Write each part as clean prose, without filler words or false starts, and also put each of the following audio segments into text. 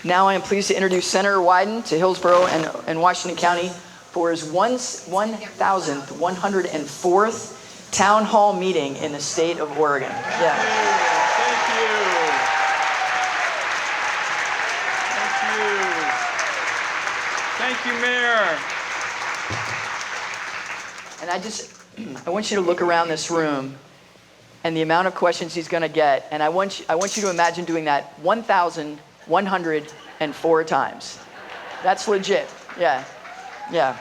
Now I am pleased to introduce Senator Wyden to Hillsboro and Washington County for his 1,104th town hall meeting in the state of Oregon. Yeah. Thank you. Thank you, Mayor. And I want you to look around this room and the amount of questions he's going to get. And I want you to imagine doing that 1,104 times. That's legit. Yeah. Yeah.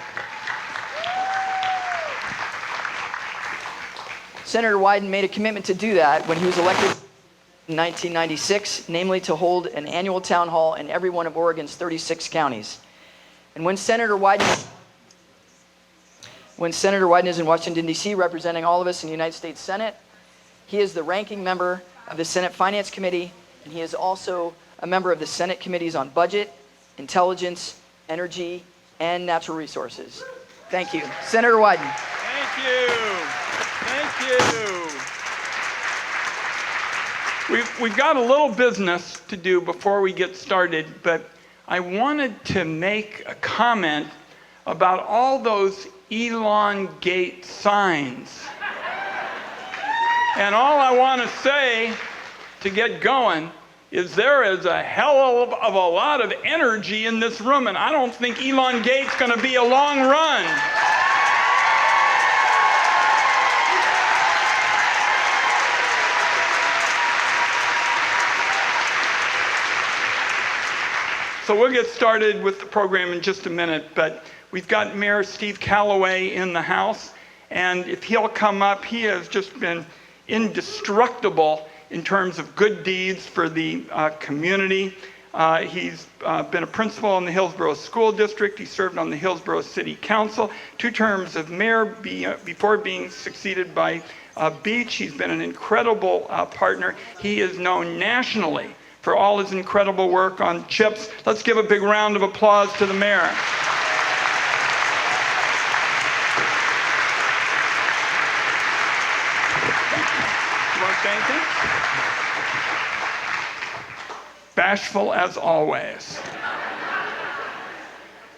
Senator Wyden made a commitment to do that when he was elected in 1996, namely to hold an annual town hall in every one of Oregon's 36 counties. And when Senator Wyden is in Washington, D.C., representing all of us in the United States Senate, he is the ranking member of the Senate Finance Committee, and he is also a member of the Senate Committees on Budget, Intelligence, Energy, and Natural Resources. Thank you. Senator Wyden. Thank you. Thank you. We've got a little business to do before we get started, but I wanted to make a comment about all those Elon Gate signs. And all I want to say to get going is there is a hell of a lot of energy in this room, and I don't think Elon Gate's going to be a long run. So we'll get started with the program in just a minute, but we've got Mayor Steve Calloway in the house, and if he'll come up, he has just been indestructible in terms of good deeds for the community. He's been a principal in the Hillsboro School District. He served on the Hillsboro City Council, 2 terms of mayor before being succeeded by Beach. He's been an incredible partner. He is known nationally for all his incredible work on chips. Let's give a big round of applause to the mayor. You want to say anything? Bashful as always.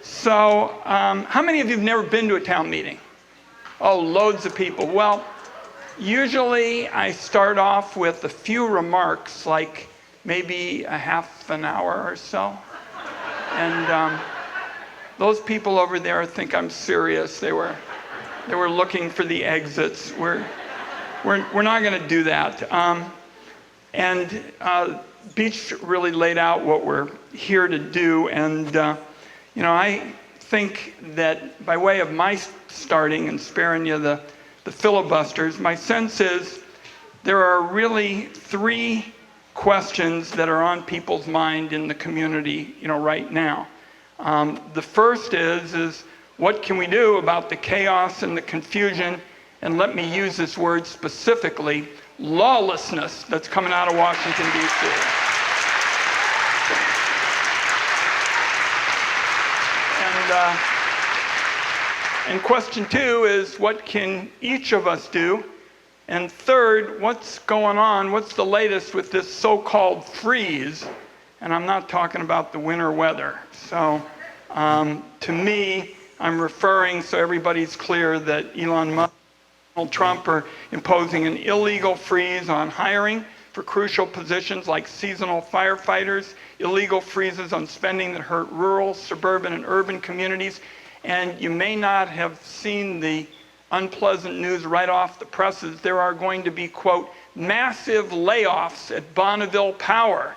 So, how many of you have never been to a town meeting? Oh, loads of people. Well, usually I start off with a few remarks, like maybe a half an hour or so. And those people over there think I'm serious. They were looking for the exits. We're not going to do that. Beach really laid out what we're here to do. And, I think that by way of my starting and sparing you the filibusters, my sense is there are really 3 questions that are on people's mind in the community, right now. The first is what can we do about the chaos and the confusion, and let me use this word specifically, lawlessness that's coming out of Washington, D.C. And question 2 is what can each of us do? And third, what's going on? What's the latest with this so-called freeze? And I'm not talking about the winter weather. So to me, I'm referring, so everybody's clear, that Elon Musk and Donald Trump are imposing an illegal freeze on hiring for crucial positions like seasonal firefighters, illegal freezes on spending that hurt rural, suburban, and urban communities. And you may not have seen the unpleasant news right off the presses. There are going to be, quote, massive layoffs at Bonneville Power.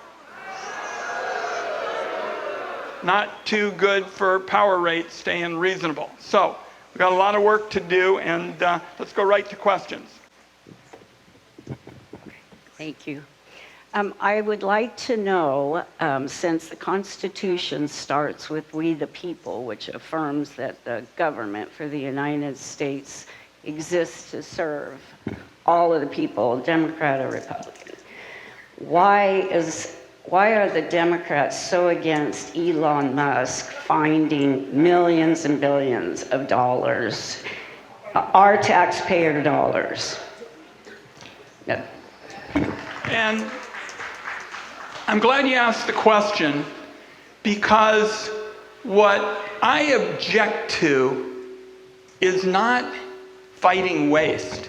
Not too good for power rates staying reasonable. So we've got a lot of work to do, and let's go right to questions. Thank you. I would like to know, since the Constitution starts with "we the people," which affirms that the government for the United States exists to serve all of the people, Democrat or Republican, why are the Democrats so against Elon Musk finding millions and billions of dollars, our taxpayer dollars? No. And I'm glad you asked the question, because what I object to is not fighting waste.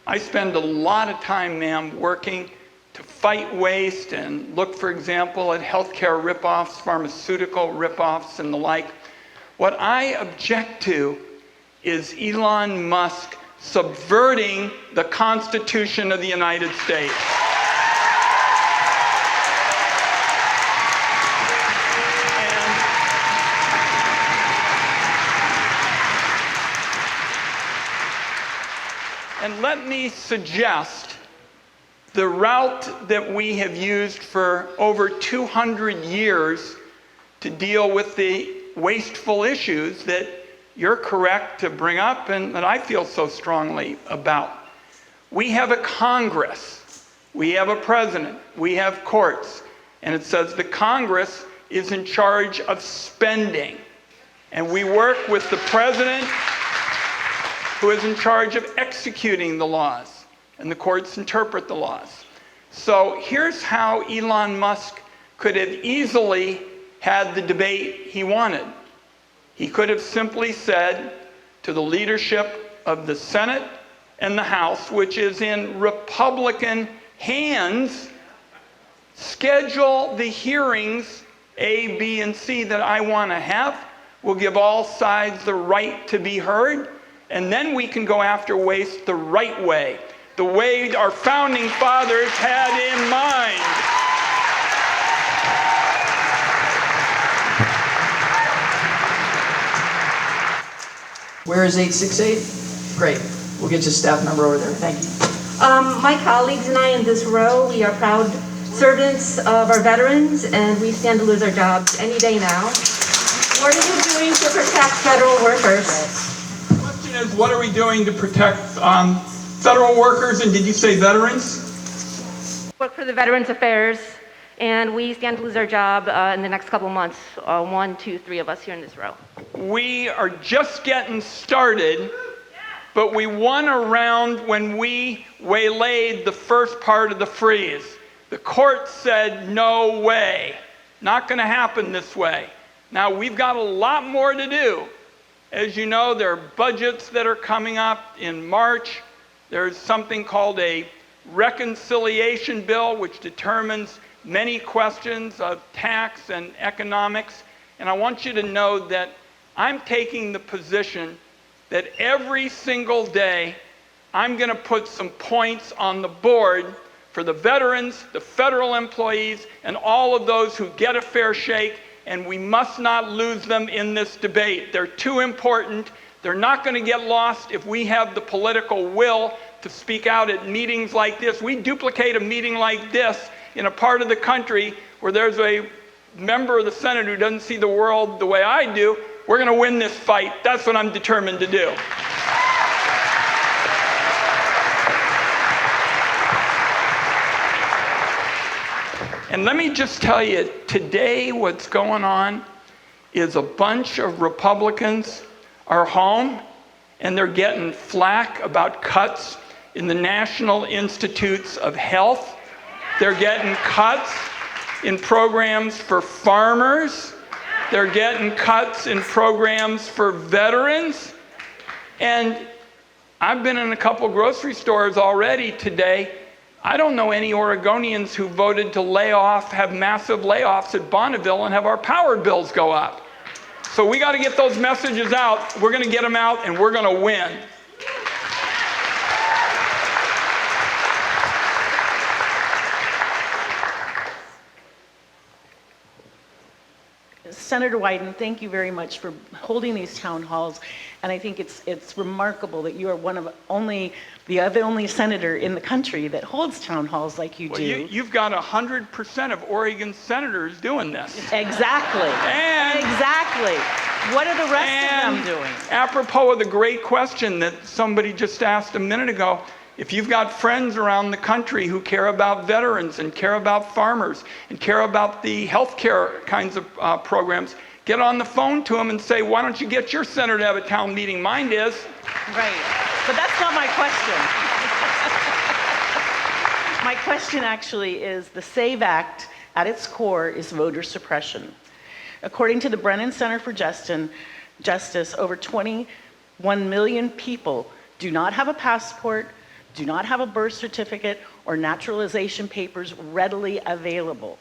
I spend a lot of time, ma'am, working to fight waste and look, for example, at healthcare ripoffs, pharmaceutical ripoffs, and the like. What I object to is Elon Musk subverting the Constitution of the United States. And let me suggest the route that we have used for over 200 years to deal with the wasteful issues that you're correct to bring up and that I feel so strongly about. We have a Congress, we have a president, we have courts, and it says the Congress is in charge of spending. And we work with the president, who is in charge of executing the laws, and the courts interpret the laws. So here's how Elon Musk could have easily had the debate he wanted. He could have simply said to the leadership of the Senate and the House, which is in Republican hands, schedule the hearings A, B, and C that I want to have. We'll give all sides the right to be heard. And then we can go after waste the right way, the way our founding fathers had in mind. Where is 868? Great. We'll get you a staff member over there. Thank you. My colleagues and I in this row, we are proud servants of our veterans, and we stand to lose our jobs any day now. What are you doing to protect federal workers? Is what are we doing to protect federal workers, and did you say veterans? Work for the Veterans Affairs, and we stand to lose our job in the next couple of months. 1, 2, 3 of us here in this row. We are just getting started, but we won a round when we waylaid the first part of the freeze. The court said, no way, not going to happen this way. Now, we've got a lot more to do. As you know, there are budgets that are coming up in March. There's something called a reconciliation bill, which determines many questions of tax and economics. And I want you to know that I'm taking the position that every single day I'm going to put some points on the board for the veterans, the federal employees, and all of those who get a fair shake. And we must not lose them in this debate. They're too important. They're not going to get lost if we have the political will to speak out at meetings like this. We duplicate a meeting like this in a part of the country where there's a member of the Senate who doesn't see the world the way I do. We're going to win this fight. That's what I'm determined to do. And let me just tell you, today what's going on is a bunch of Republicans are home and they're getting flack about cuts in the National Institutes of Health. They're getting cuts in programs for farmers. They're getting cuts in programs for veterans. And I've been in a couple grocery stores already today. I don't know any Oregonians who voted to have massive layoffs at Bonneville and have our power bills go up. So we got to get those messages out. We're going to get them out, and we're going to win. Senator Wyden, thank you very much for holding these town halls, and I think it's remarkable that you are the only senator in the country that holds town halls like you do. You've got 100% of Oregon senators doing this. Exactly. Exactly. What are the rest of them doing? Apropos of the great question that somebody just asked a minute ago, if you've got friends around the country who care about veterans and care about farmers and care about the healthcare kinds of programs, get on the phone to them and say, why don't you get your senator to have a town meeting? Mine is. Right. But that's not my question. My question actually is the SAVE Act at its core is voter suppression. According to the Brennan Center for Justice, over 21 million people do not have a passport, do not have a birth certificate, or naturalization papers readily available.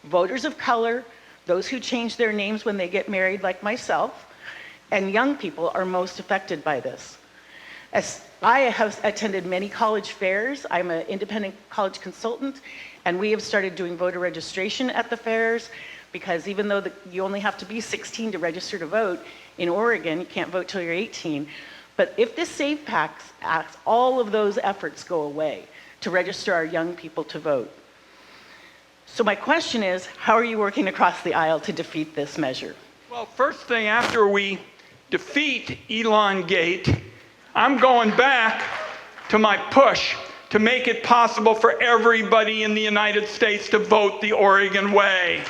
Voters of color, those who change their names when they get married like myself, and young people are most affected by this. As I have attended many college fairs. I'm an independent college consultant, and we have started doing voter registration at the fairs, because even though you only have to be 16 to register to vote, in Oregon, you can't vote till you're 18. But if this SAVE Act, all of those efforts go away to register our young people to vote. So my question is, how are you working across the aisle to defeat this measure? Well, first thing, after we defeat Elon Gate, I'm going back to my push to make it possible for everybody in the United States to vote the Oregon way.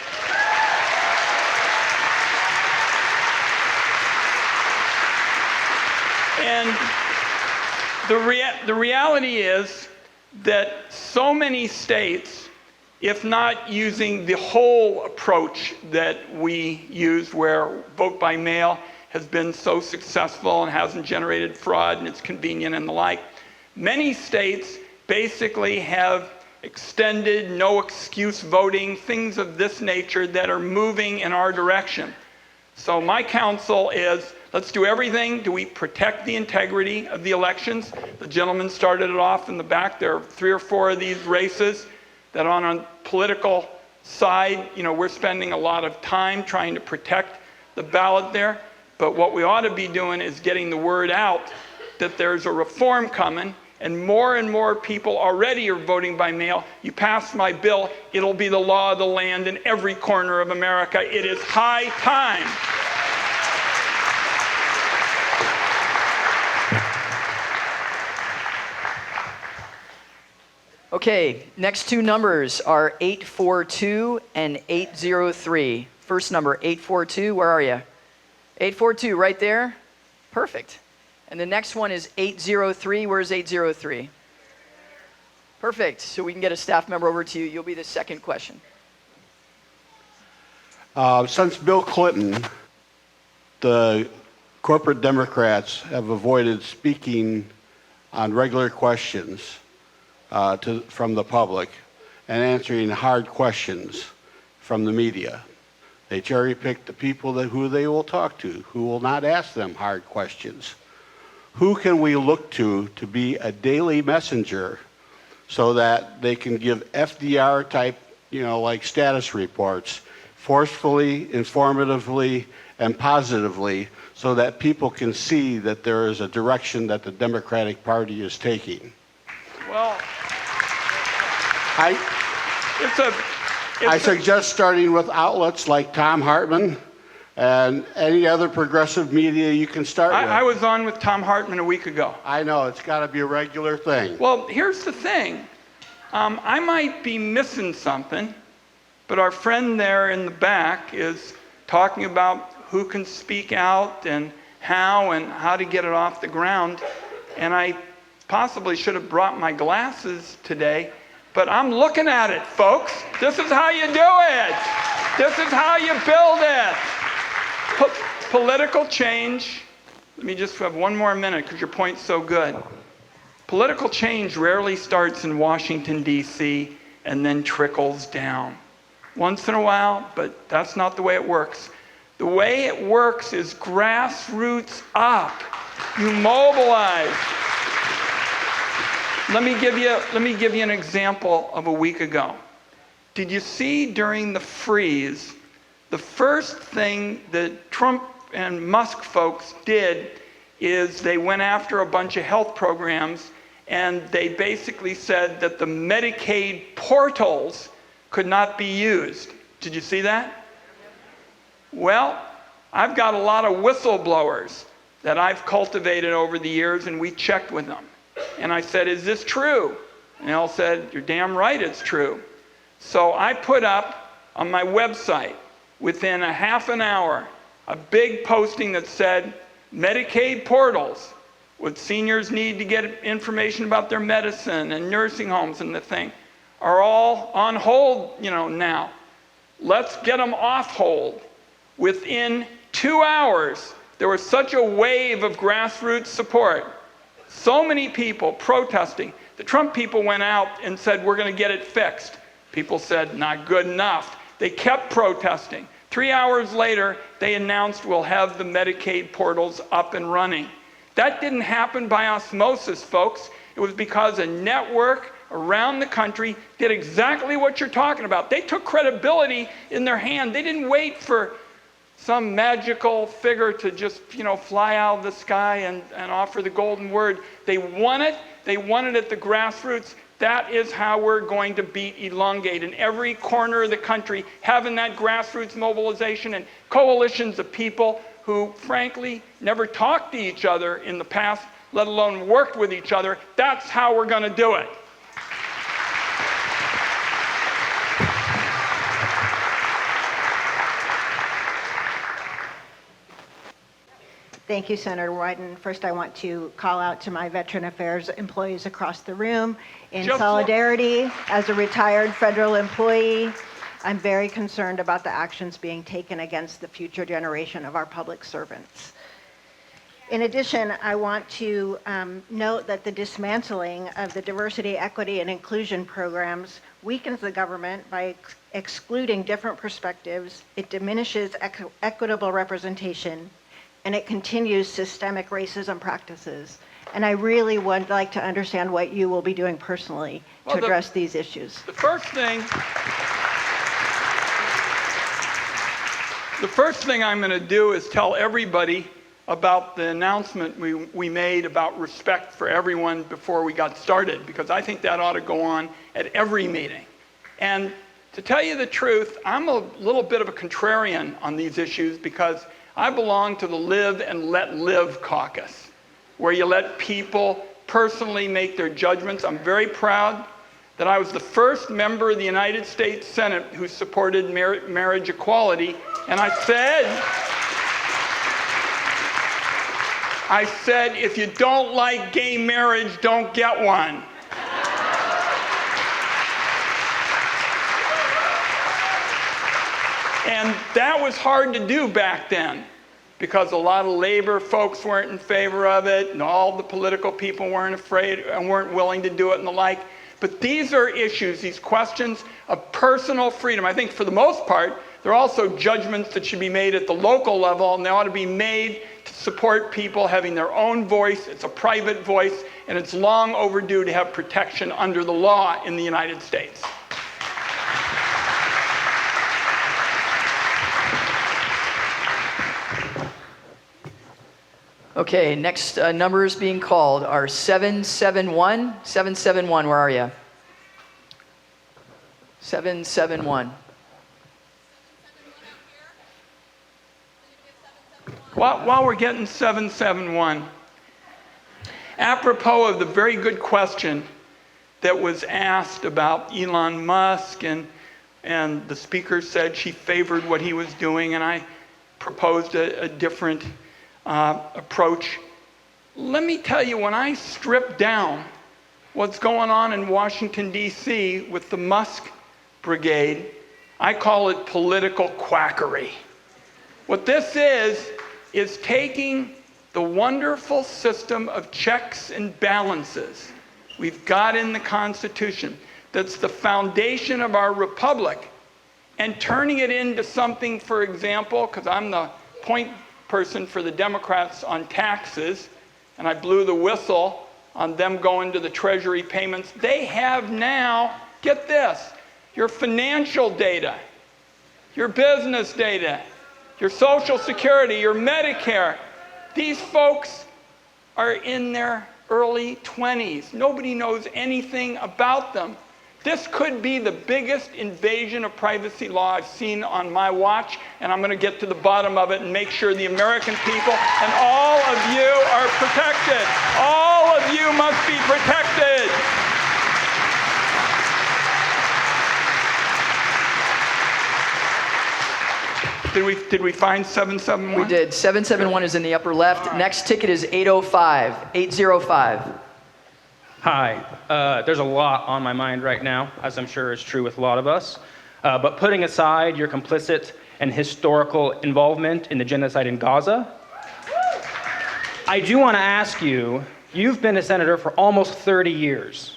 And the reality is that so many states, if not using the whole approach that we use, where vote by mail has been so successful and hasn't generated fraud and it's convenient and the like, many states basically have extended no excuse voting, things of this nature that are moving in our direction. So my counsel is, let's do everything. Do we protect the integrity of the elections? The gentleman started it off in the back. There are 3 or 4 of these races that on a political side, we're spending a lot of time trying to protect the ballot there. But what we ought to be doing is getting the word out that there's a reform coming, and more people already are voting by mail. You pass my bill, it'll be the law of the land in every corner of America. It is high time. Okay, next 2 numbers are 842 and 803. First number, 842, where are you? 842, right there? Perfect. And the next one is 803. Where's 803? Perfect. So we can get a staff member over to you. You'll be the second question. Since Bill Clinton, the corporate Democrats have avoided speaking on regular questions from the public and answering hard questions from the media. They cherry-pick the people who they will talk to, who will not ask them hard questions. Who can we look to be a daily messenger so that they can give FDR type, like status reports, forcefully, informatively, and positively, so that people can see that there is a direction that the Democratic Party is taking? Well, I suggest starting with outlets like Tom Hartman and any other progressive media you can start with. I was on with Tom Hartman a week ago. I know, it's got to be a regular thing. Well, here's the thing. I might be missing something, but our friend there in the back is talking about who can speak out and how to get it off the ground. And I possibly should have brought my glasses today, but I'm looking at it, folks. This is how you do it. This is how you build it. Political change, let me just have one more minute because your point's so good. Political change rarely starts in Washington, D.C. and then trickles down. Once in a while, but that's not the way it works. The way it works is grassroots up. You mobilize. Let me give you an example of a week ago. Did you see during the freeze, the first thing that Trump and Musk folks did is they went after a bunch of health programs, and they basically said that the Medicaid portals could not be used. Did you see that? Well, I've got a lot of whistleblowers that I've cultivated over the years, and we checked with them. And I said, is this true? And they all said, you're damn right it's true. So I put up on my website, within a half an hour, a big posting that said, Medicaid portals, what seniors need to get information about their medicine and nursing homes and the thing, are all on hold, now. Let's get them off hold. Within 2 hours, there was such a wave of grassroots support. So many people protesting. The Trump people went out and said, we're going to get it fixed. People said, not good enough. They kept protesting. 3 hours later, they announced we'll have the Medicaid portals up and running. That didn't happen by osmosis, folks. It was because a network around the country did exactly what you're talking about. They took credibility in their hand. They didn't wait for some magical figure to just, fly out of the sky and offer the golden word. They won it. They won it at the grassroots. That is how we're going to beat Elongate in every corner of the country, having that grassroots mobilization and coalitions of people who, frankly, never talked to each other in the past, let alone worked with each other. That's how we're going to do it. Thank you, Senator Wyden. First, I want to call out to my Veteran Affairs employees across the room. In solidarity, as a retired federal employee, I'm very concerned about the actions being taken against the future generation of our public servants. In addition, I want to note that the dismantling of the diversity, equity, and inclusion programs weakens the government by excluding different perspectives. It diminishes equitable representation, and it continues systemic racism practices. And I really would like to understand what you will be doing personally to address these issues. The first thing I'm going to do is tell everybody about the announcement we made about respect for everyone before we got started, because I think that ought to go on at every meeting. And to tell you the truth, I'm a little bit of a contrarian on these issues because I belong to the Live and Let Live caucus, where you let people personally make their judgments. I'm very proud that I was the first member of the United States Senate who supported marriage equality. And I said, if you don't like gay marriage, don't get one. And that was hard to do back then because a lot of labor folks weren't in favor of it and all the political people weren't afraid and weren't willing to do it and the like. But these are issues, these questions of personal freedom. I think for the most part, there are also judgments that should be made at the local level, and they ought to be made to support people having their own voice. It's a private voice, and it's long overdue to have protection under the law in the United States. Okay, next numbers being called are 771. 771, where are you? 771. While we're getting 771, apropos of the very good question that was asked about Elon Musk, and the speaker said she favored what he was doing, and I proposed a different approach. Let me tell you, when I strip down what's going on in Washington, D.C. with the Musk brigade, I call it political quackery. What this is taking the wonderful system of checks and balances we've got in the Constitution, that's the foundation of our republic, and turning it into something, for example, because I'm the point person for the Democrats on taxes, and I blew the whistle on them going to the Treasury payments. They have now, get this, your financial data, your business data, your Social Security, your Medicare. These folks are in their early 20s. Nobody knows anything about them. This could be the biggest invasion of privacy law I've seen on my watch, and I'm going to get to the bottom of it and make sure the American people and all of you are protected. All of you must be protected. Did we find 771? We did. 771 is in the upper left. Right. Next ticket is 805. 805. Hi. There's a lot on my mind right now, as I'm sure is true with a lot of us. But putting aside your complicit and historical involvement in the genocide in Gaza. I do want to ask you, you've been a senator for almost 30 years.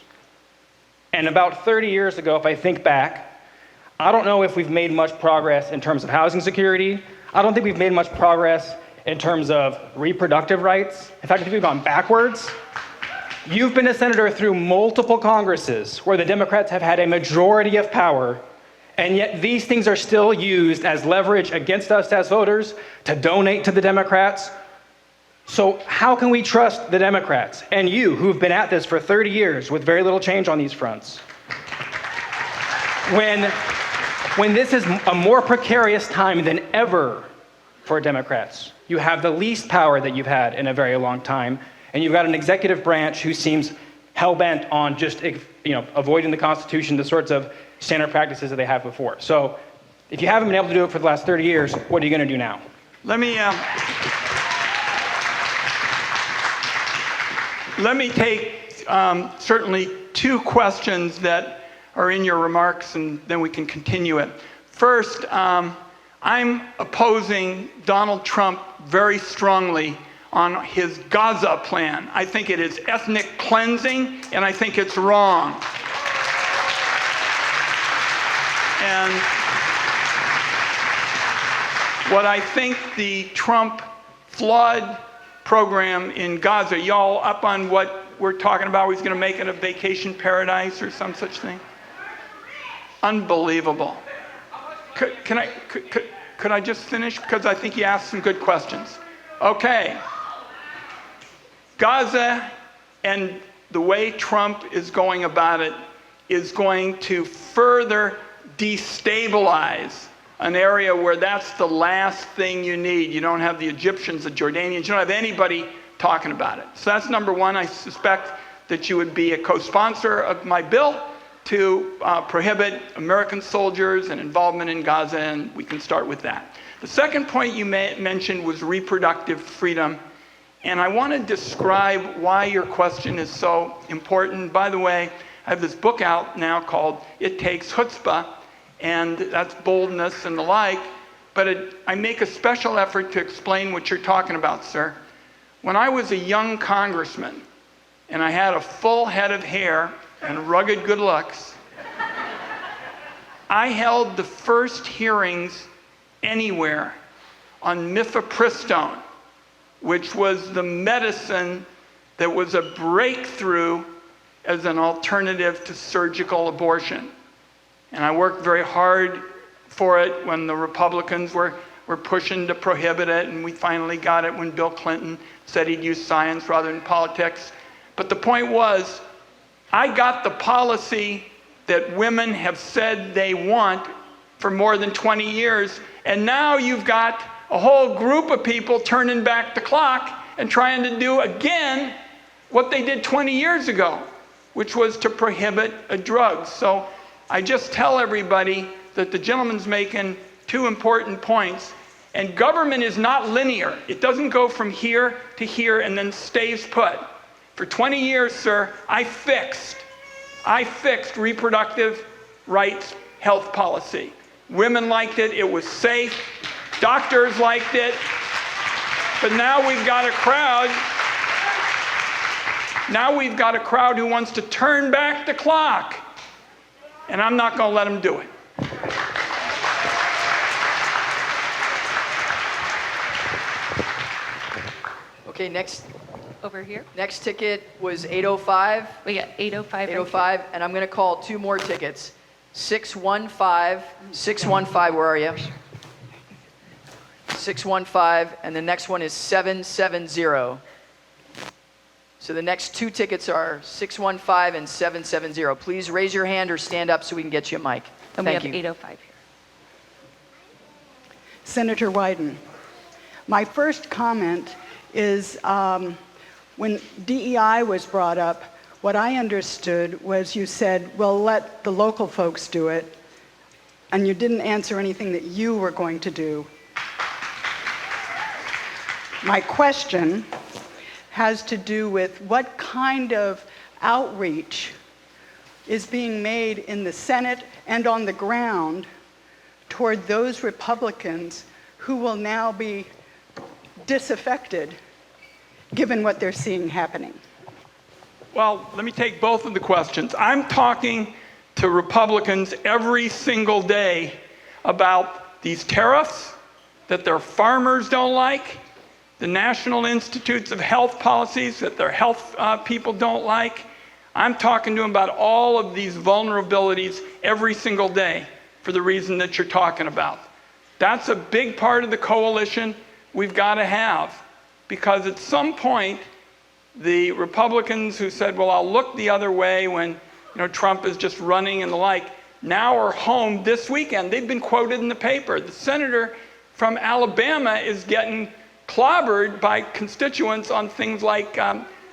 And about 30 years ago, if I think back, I don't know if we've made much progress in terms of housing security. I don't think we've made much progress in terms of reproductive rights. In fact, I think we've gone backwards. You've been a senator through multiple Congresses where the Democrats have had a majority of power, and yet these things are still used as leverage against us as voters to donate to the Democrats. So how can we trust the Democrats and you, who've been at this for 30 years with very little change on these fronts, when this is a more precarious time than ever for Democrats? You have the least power that you've had in a very long time, and you've got an executive branch who seems hell-bent on just avoiding the Constitution, the sorts of standard practices that they have before. So if you haven't been able to do it for the last 30 years, what are you going to do now? Let me take certainly two questions that are in your remarks, and then we can continue it. First, I'm opposing Donald Trump very strongly on his Gaza plan. I think it is ethnic cleansing, and I think it's wrong. And what I think the Trump flood program in Gaza, y'all up on what we're talking about? He's going to make it a vacation paradise or some such thing? Unbelievable. Could I just finish? Because I think you asked some good questions. Okay. Gaza and the way Trump is going about it is going to further destabilize an area where that's the last thing you need. You don't have the Egyptians, the Jordanians, you don't have anybody talking about it. So that's number one. I suspect that you would be a co-sponsor of my bill to prohibit American soldiers and involvement in Gaza, and we can start with that. The second point you mentioned was reproductive freedom, and I want to describe why your question is so important. By the way, I have this book out now called It Takes Chutzpah, and that's boldness and the like, but I make a special effort to explain what you're talking about, sir. When I was a young congressman, and I had a full head of hair and rugged good looks, I held the first hearings anywhere on mifepristone, which was the medicine that was a breakthrough as an alternative to surgical abortion. And I worked very hard for it when the Republicans were pushing to prohibit it, and we finally got it when Bill Clinton said he'd use science rather than politics. But the point was, I got the policy that women have said they want for more than 20 years, and now you've got a whole group of people turning back the clock and trying to do again what they did 20 years ago, which was to prohibit a drug. So I just tell everybody that the gentleman's making two important points, and government is not linear. It doesn't go from here to here and then stays put. For 20 years, sir, I fixed reproductive rights health policy. Women liked it, it was safe, doctors liked it, but now we've got a crowd who wants to turn back the clock, and I'm not going to let them do it. Okay, next. Over here. Next ticket was 805. We got 805. 805, and I'm going to call two more tickets. 615, where are you? 615, and the next one is 770. So the next two tickets are 615 and 770. Please raise your hand or stand up so we can get you a mic. And Thank we have you. 805 here. Senator Wyden, my first comment is when DEI was brought up, what I understood was you said, well, let the local folks do it, and you didn't answer anything that you were going to do. My question has to do with what kind of outreach is being made in the Senate and on the ground toward those Republicans who will now be disaffected given what they're seeing happening? Well, let me take both of the questions. I'm talking to Republicans every single day about these tariffs that their farmers don't like, the National Institutes of Health policies that their health people don't like. I'm talking to them about all of these vulnerabilities every single day for the reason that you're talking about. That's a big part of the coalition we've got to have, because at some point, the Republicans who said, well, I'll look the other way when Trump is just running and the like, now are home this weekend. They've been quoted in the paper. The senator from Alabama is getting clobbered by constituents on things like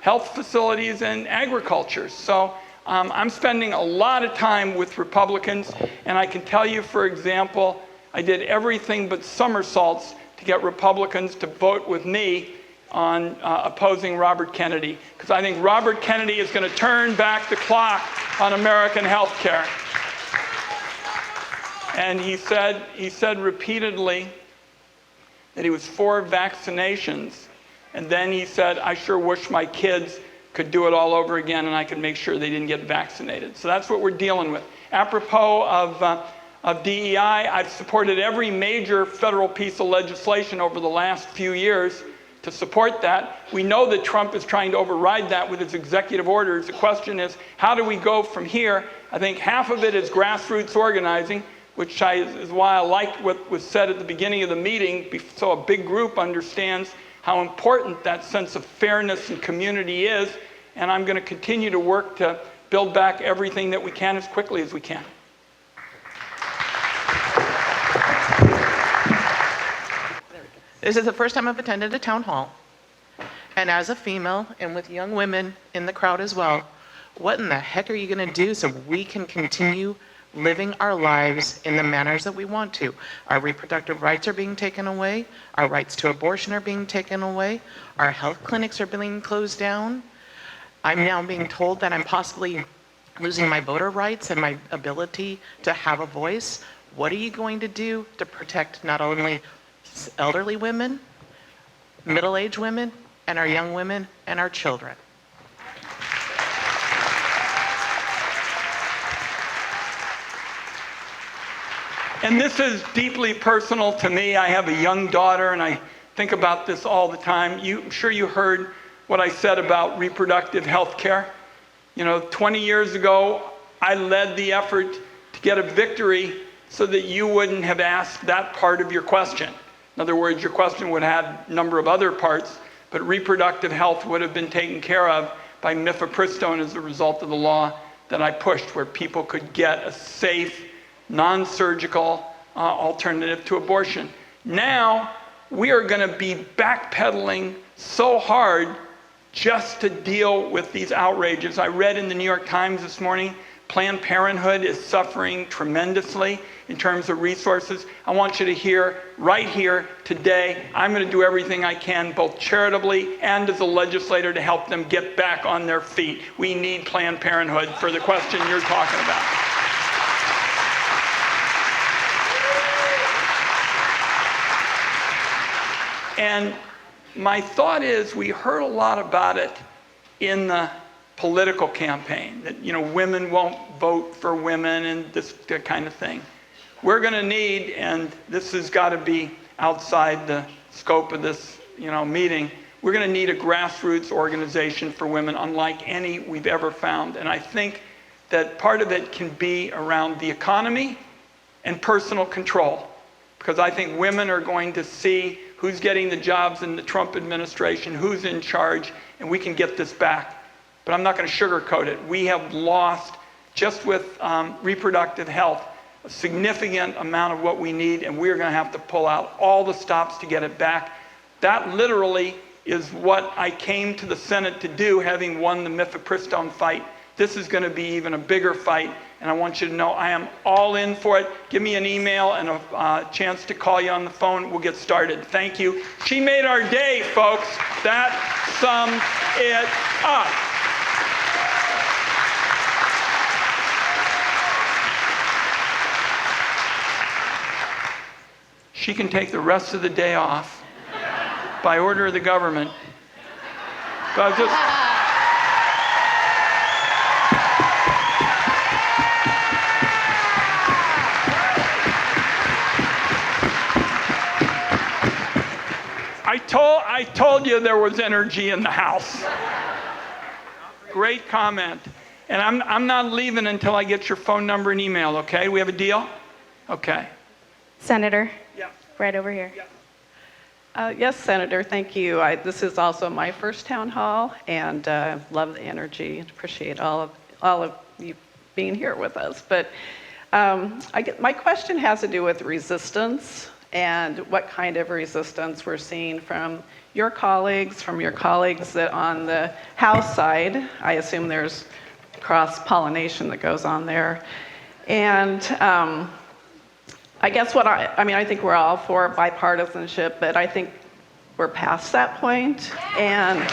health facilities and agriculture. So I'm spending a lot of time with Republicans, and I can tell you, for example, I did everything but somersaults to get Republicans to vote with me on opposing Robert Kennedy, because I think Robert Kennedy is going to turn back the clock on American health care. And he said repeatedly that he was for vaccinations, and then he said, I sure wish my kids could do it all over again and I could make sure they didn't get vaccinated. So that's what we're dealing with. Apropos of DEI, I've supported every major federal piece of legislation over the last few years to support that. We know that Trump is trying to override that with his executive orders. The question is, how do we go from here? I think half of it is grassroots organizing, which is why I liked what was said at the beginning of the meeting, so a big group understands how important that sense of fairness and community is. And I'm going to continue to work to build back everything that we can as quickly as we can. This is the first time I've attended a town hall. And as a female, and with young women in the crowd as well, what in the heck are you going to do so we can continue living our lives in the manners that we want to? Our reproductive rights are being taken away. Our rights to abortion are being taken away. Our health clinics are being closed down. I'm now being told that I'm possibly losing my voter rights and my ability to have a voice. What are you going to do to protect not only elderly women, middle-aged women, and our young women and our children? And this is deeply personal to me. I have a young daughter, and I think about this all the time. I'm sure you heard what I said about reproductive health care. 20 years ago, I led the effort to get a victory so that you wouldn't have asked that part of your question. In other words, your question would have a number of other parts, but reproductive health would have been taken care of by mifepristone as a result of the law that I pushed, where people could get a safe, non-surgical alternative to abortion. Now, we are going to be backpedaling so hard just to deal with these outrages. I read in the New York Times this morning, Planned Parenthood is suffering tremendously in terms of resources. I want you to hear right here today, I'm going to do everything I can, both charitably and as a legislator, to help them get back on their feet. We need Planned Parenthood for the question you're talking about. And my thought is, we heard a lot about it in the political campaign, that women won't vote for women and this kind of thing. We're going to need, and this has got to be outside the scope of this meeting, we're going to need a grassroots organization for women unlike any we've ever found. And I think that part of it can be around the economy and personal control, because I think women are going to see who's getting the jobs in the Trump administration, who's in charge, and we can get this back. But I'm not going to sugarcoat it. We have lost, just with reproductive health, a significant amount of what we need, and we're going to have to pull out all the stops to get it back. That literally is what I came to the Senate to do, having won the mifepristone fight. This is going to be even a bigger fight, and I want you to know I am all in for it. Give me an email and a chance to call you on the phone. We'll get started. Thank you. She made our day, folks. That sums it up. she can take the rest of the day off by order of the government. So I just, I told you there was energy in the house. Great comment. And I'm not leaving until I get your phone number and email, okay? We have a deal? Okay. Senator? Yeah. Right over here. Yeah. Yes, Senator, thank you. This is also my first town hall, and love the energy. Appreciate all of you being here with us. But my question has to do with resistance and what kind of resistance we're seeing from your colleagues that on the House side. I assume there's cross-pollination that goes on there. And I guess I think we're all for bipartisanship, but I think we're past that point. And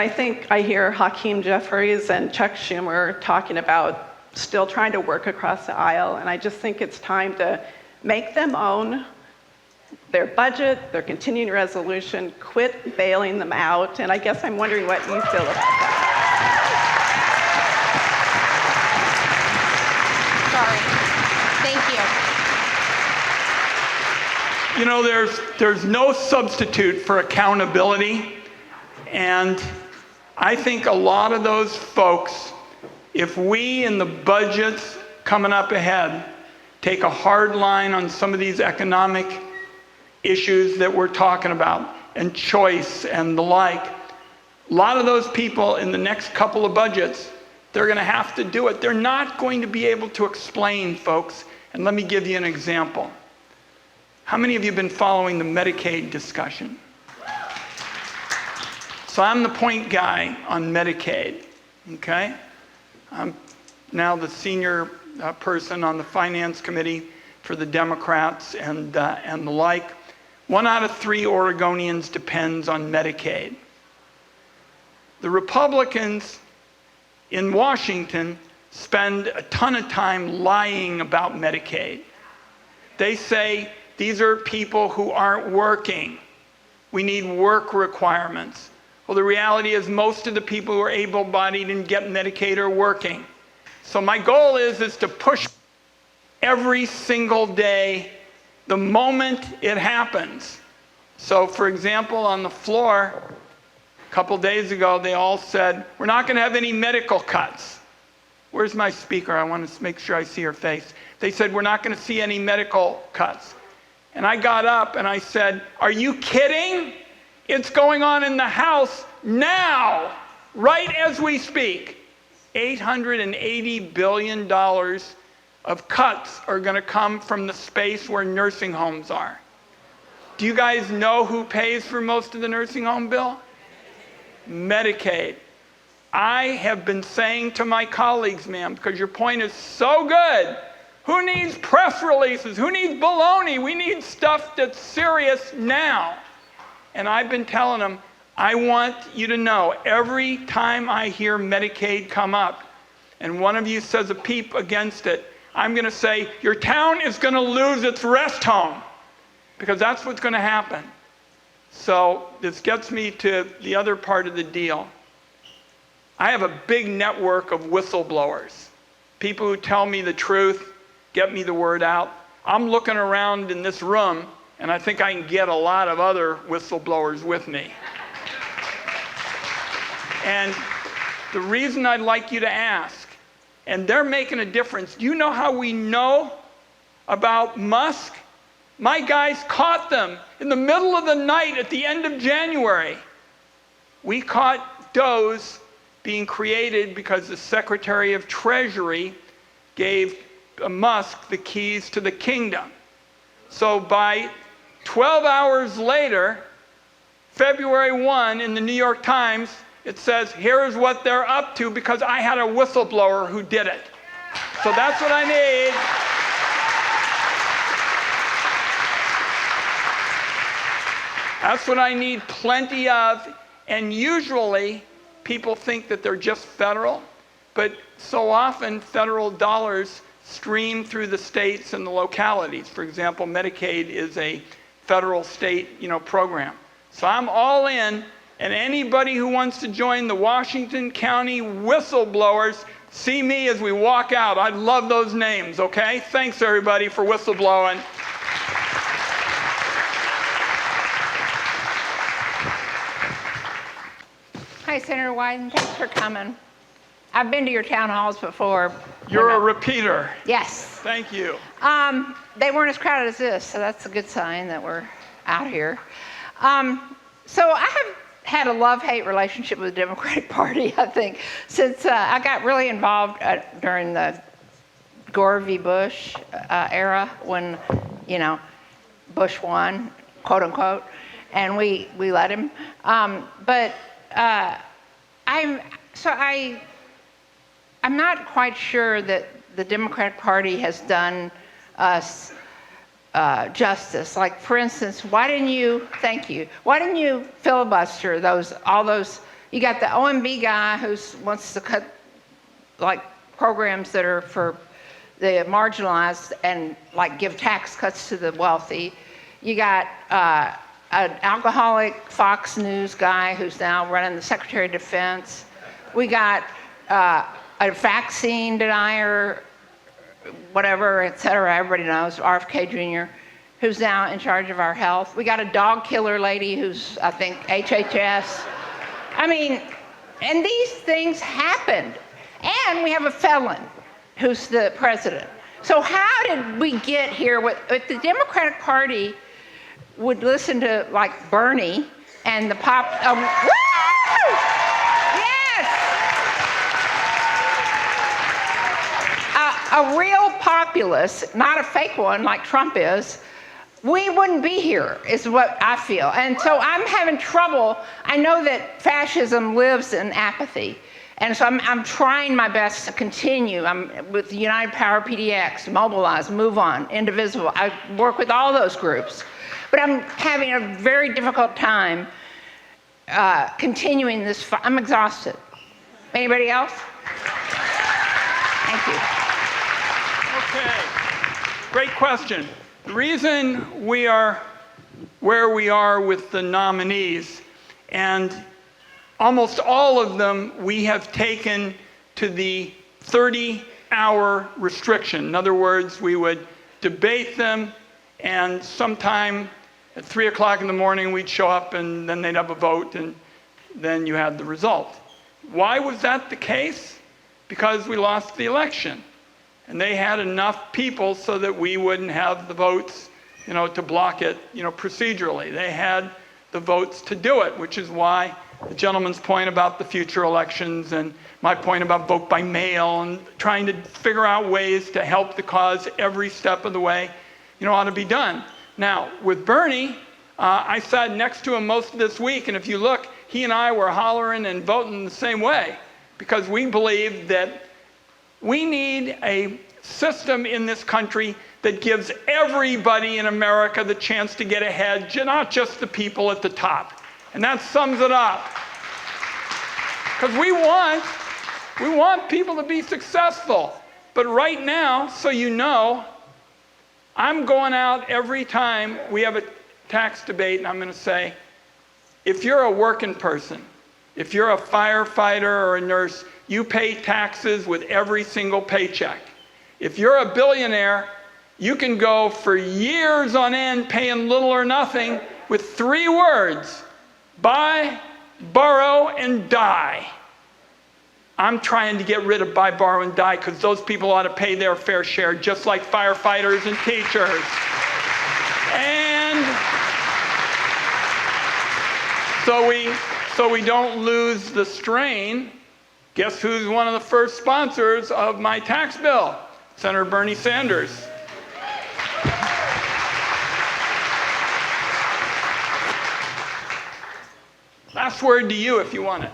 I think I hear Hakeem Jeffries and Chuck Schumer talking about still trying to work across the aisle, and I just think it's time to make them own their budget, their continuing resolution, quit bailing them out, and I guess I'm wondering what you feel about that. Sorry. Thank you. You know, there's no substitute for accountability, and I think a lot of those folks, if we in the budgets coming up ahead take a hard line on some of these economic issues that we're talking about and choice and the like, a lot of those people in the next couple of budgets, they're going to have to do it. They're not going to be able to explain, folks. And let me give you an example. How many of you have been following the Medicaid discussion? So I'm the point guy on Medicaid, okay? I'm now the senior person on the Finance Committee for the Democrats and the like. 1 out of 3 Oregonians depends on Medicaid. The Republicans in Washington spend a ton of time lying about Medicaid. They say these are people who aren't working. We need work requirements. Well, the reality is most of the people who are able-bodied and get Medicaid are working. So my goal is to push every single day the moment it happens. So for example, on the floor, a couple days ago, they all said, we're not going to have any medical cuts. Where's my speaker? I want to make sure I see her face. They said, we're not going to see any medical cuts. And I got up and I said, are you kidding? It's going on in the House now, right as we speak. $880 billion of cuts are going to come from the space where nursing homes are. Do you guys know who pays for most of the nursing home bill? Medicaid. I have been saying to my colleagues, ma'am, because your point is so good, who needs press releases? Who needs baloney? We need stuff that's serious now. And I've been telling them, I want you to know, every time I hear Medicaid come up, and one of you says a peep against it, I'm going to say, your town is going to lose its rest home, because that's what's going to happen. So this gets me to the other part of the deal. I have a big network of whistleblowers, people who tell me the truth, get me the word out. I'm looking around in this room, and I think I can get a lot of other whistleblowers with me. And the reason I'd like you to ask, and they're making a difference. Do you know how we know about Musk? My guys caught them in the middle of the night at the end of January. We caught does being created because the Secretary of Treasury gave Musk the keys to the kingdom. So by 12 hours later, February 1, in the New York Times, it says, here's what they're up to because I had a whistleblower who did it. So that's what I need. That's what I need plenty of. And usually, people think that they're just federal, but so often federal dollars stream through the states and the localities. For example, Medicaid is a federal state, program. So I'm all in, and anybody who wants to join the Washington County whistleblowers, see me as we walk out. I'd love those names, okay? Thanks everybody for whistleblowing. Hi, Senator Wyden. Thanks for coming. I've been to your town halls before. You're a repeater. Yes. Thank you. They weren't as crowded as this, so that's a good sign that we're out here. So I have had a love-hate relationship with the Democratic Party, I think, since I got really involved during the Gore v. Bush era when, Bush won, quote unquote, and we let him. But I'm not quite sure that the Democratic Party has done us justice. Like, for instance, why didn't you filibuster all those, you got the OMB guy who wants to cut like programs that are for the marginalized and like give tax cuts to the wealthy. You got an alcoholic Fox News guy who's now running the Secretary of Defense. We got a vaccine denier, whatever, et cetera, everybody knows, RFK Jr., who's now in charge of our health. We got a dog killer lady who's, I think, HHS. I mean, and these things happened. And we have a felon who's the president. So how did we get here? If the Democratic Party would listen to, like, Bernie and the Yes! A real populist, not a fake one like Trump is, we wouldn't be here, is what I feel. And so I'm having trouble. I know that fascism lives in apathy. And so I'm trying my best to continue. I'm with the United Power PDX, Mobilize, Move On, Indivisible. I work with all those groups. But I'm having a very difficult time continuing this fight. I'm exhausted. Anybody else? Thank you. Okay, great question. The reason we are where we are with the nominees, and almost all of them we have taken to the 30-hour restriction. In other words, we would debate them, and sometime at 3 o'clock in the morning we'd show up, and then they'd have a vote, and then you had the result. Why was that the case? Because we lost the election. And they had enough people so that we wouldn't have the votes, to block it, procedurally. They had the votes to do it, which is why the gentleman's point about the future elections and my point about vote by mail and trying to figure out ways to help the cause every step of the way, ought to be done. Now, with Bernie, I sat next to him most of this week, and if you look, he and I were hollering and voting the same way because we believe that we need a system in this country that gives everybody in America the chance to get ahead, not just the people at the top. And that sums it up. Because we want people to be successful. But right now, so you know, I'm going out every time we have a tax debate, and I'm going to say, if you're a working person, if you're a firefighter or a nurse, you pay taxes with every single paycheck. If you're a billionaire, you can go for years on end paying little or nothing with 3 words: buy, borrow, and die. I'm trying to get rid of buy, borrow, and die because those people ought to pay their fair share, just like firefighters and teachers. And so we don't lose the strain. Guess who's one of the first sponsors of my tax bill? Senator Bernie Sanders. Last word to you if you want it.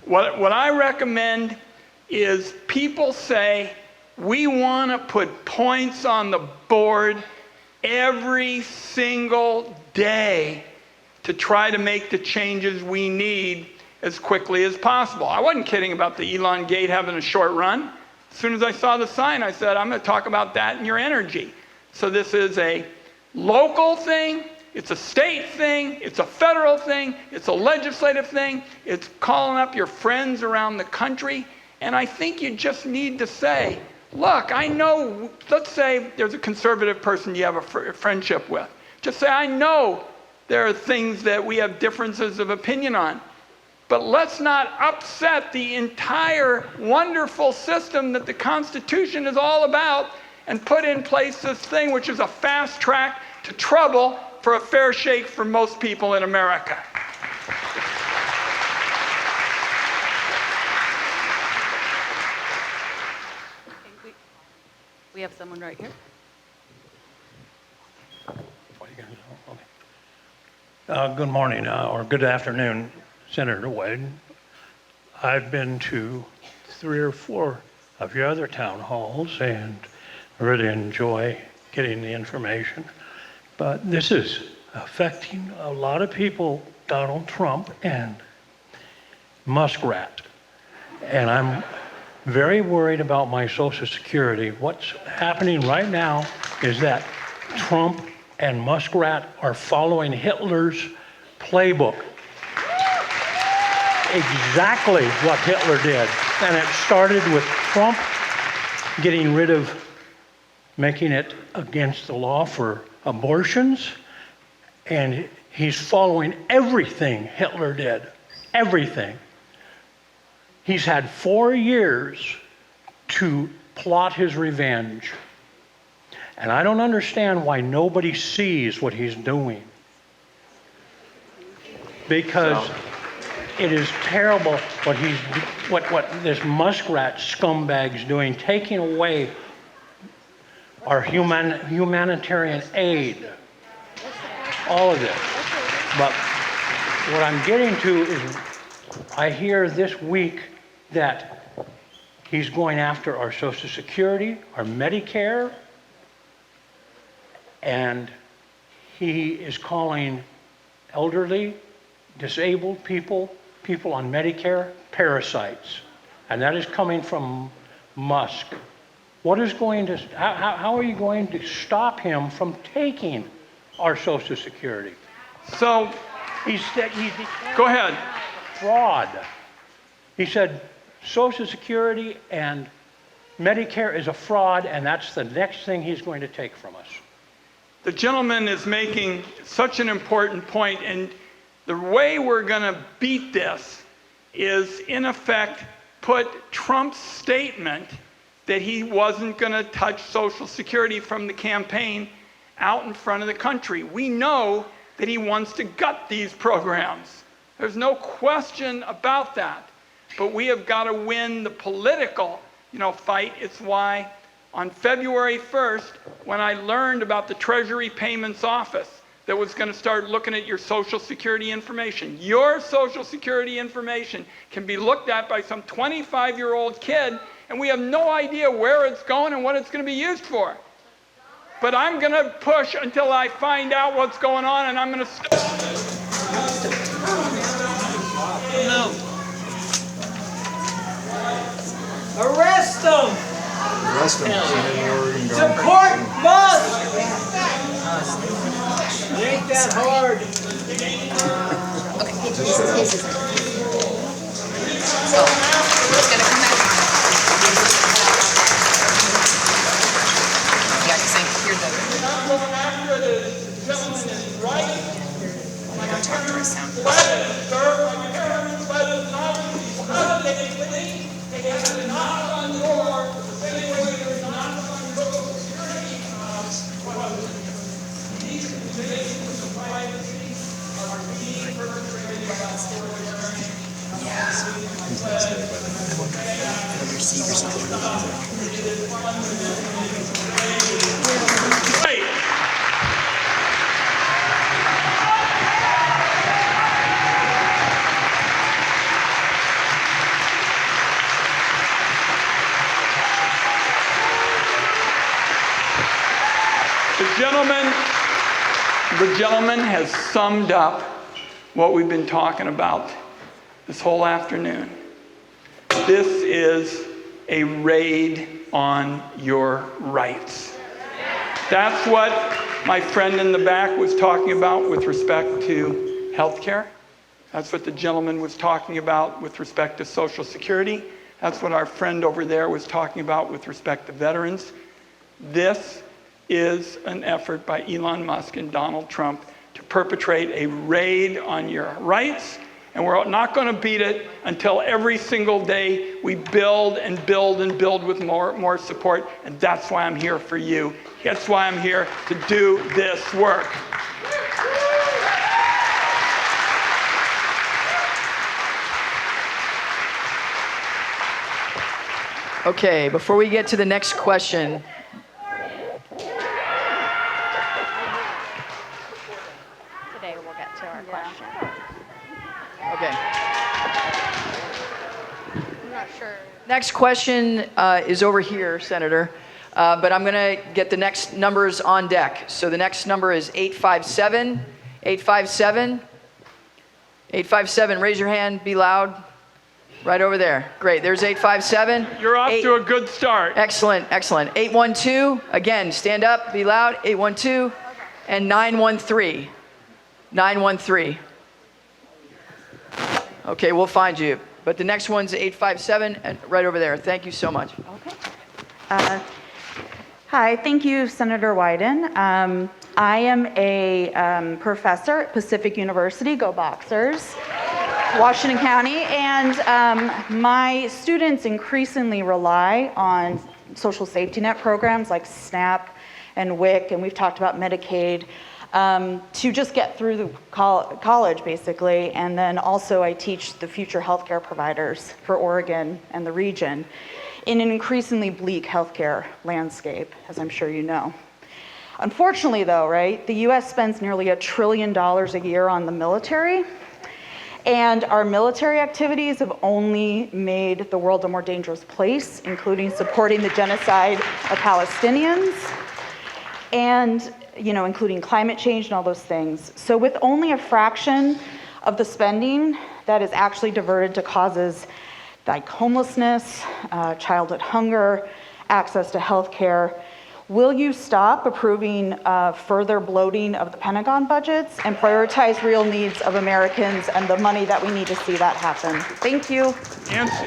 What I recommend is people say, we want to put points on the board every single day to try to make the changes we need as quickly as possible. I wasn't kidding about the Elon Gate having a short run. As soon as I saw the sign, I said, I'm going to talk about that and your energy. So this is a local thing, it's a state thing, it's a federal thing, it's a legislative thing, it's calling up your friends around the country. And I think you just need to say, look, I know, let's say there's a conservative person you have a friendship with. Just say, I know there are things that we have differences of opinion on. But let's not upset the entire wonderful system that the Constitution is all about and put in place this thing which is a fast track to trouble for a fair shake for most people in America. We have someone right here. Good morning, or good afternoon, Senator Wyden. I've been to 3 or 4 of your other town halls and really enjoy getting the information. But this is affecting a lot of people, Donald Trump and Muskrat. And I'm very worried about my Social Security. What's happening right now is that Trump and Muskrat are following Hitler's playbook. Exactly what Hitler did. And it started with Trump getting rid of, making it against the law for abortions. And he's following everything Hitler did. Everything. He's had 4 years to plot his revenge. And I don't understand why nobody sees what he's doing. Because it is terrible what this Muskrat scumbag's doing, taking away our humanitarian aid. All of this. But what I'm getting to is I hear this week that he's going after our Social Security, our Medicare, and he is calling elderly, disabled people, people on Medicare, parasites. And that is coming from Musk. What is going to, how are you going to stop him from taking our Social Security? So, go ahead. Fraud. He said Social Security and Medicare is a fraud, and that's the next thing he's going to take from us. The gentleman is making such an important point, and the way we're going to beat this is, in effect, put Trump's statement that he wasn't going to touch Social Security from the campaign out in front of the country. We know that he wants to gut these programs. There's no question about that. But we have got to win the political, fight. It's why on February 1st, when I learned about the Treasury Payments Office that was going to start looking at your Social Security information, your Social Security information can be looked at by some 25-year-old kid, and we have no idea where it's going and what it's going to be used for. But I'm going to push until I find out what's going on, and I'm going to stop it. No. Arrest them! Arrest them. Support Musk! It ain't that hard. The gentleman has summed up what we've been talking about. this whole afternoon. This is a raid on your rights. That's what my friend in the back was talking about with respect to health care. That's what the gentleman was talking about with respect to Social Security. That's what our friend over there was talking about with respect to veterans. This is an effort by Elon Musk and Donald Trump to perpetrate a raid on your rights, and we're not going to beat it until every single day we build and build and build with more support, and that's why I'm here for you. That's why I'm here to do this work. Okay, before we get to the next question, Today we'll get to our question. okay. I'm not sure. Next question is over here, Senator, but I'm going to get the next numbers on deck. So the next number is 857, 857, 857. Raise your hand, be loud. Right over there. Great. There's 857. You're off to a good start. Excellent, excellent. 812. Again, stand up, be loud. 812 and 913. 913. Okay, we'll find you. But the next one's 857 and right over there. Thank you so much. Okay. Hi, thank you, Senator Wyden. I am a professor at Pacific University, go Boxers, Washington County, and my students increasingly rely on social safety net programs like SNAP and WIC, and we've talked about Medicaid, to just get through the college, basically. And then also I teach the future healthcare providers for Oregon and the region in an increasingly bleak healthcare landscape, as I'm sure you know. Unfortunately, though, right, the US spends nearly $1 trillion a year on the military, and our military activities have only made the world a more dangerous place, including supporting the genocide of Palestinians, and including climate change and all those things. So with only a fraction of the spending that is actually diverted to causes like homelessness, childhood hunger, access to health care, will you stop approving further bloating of the Pentagon budgets and prioritize real needs of Americans and the money that we need to see that happen? Thank you. Answer.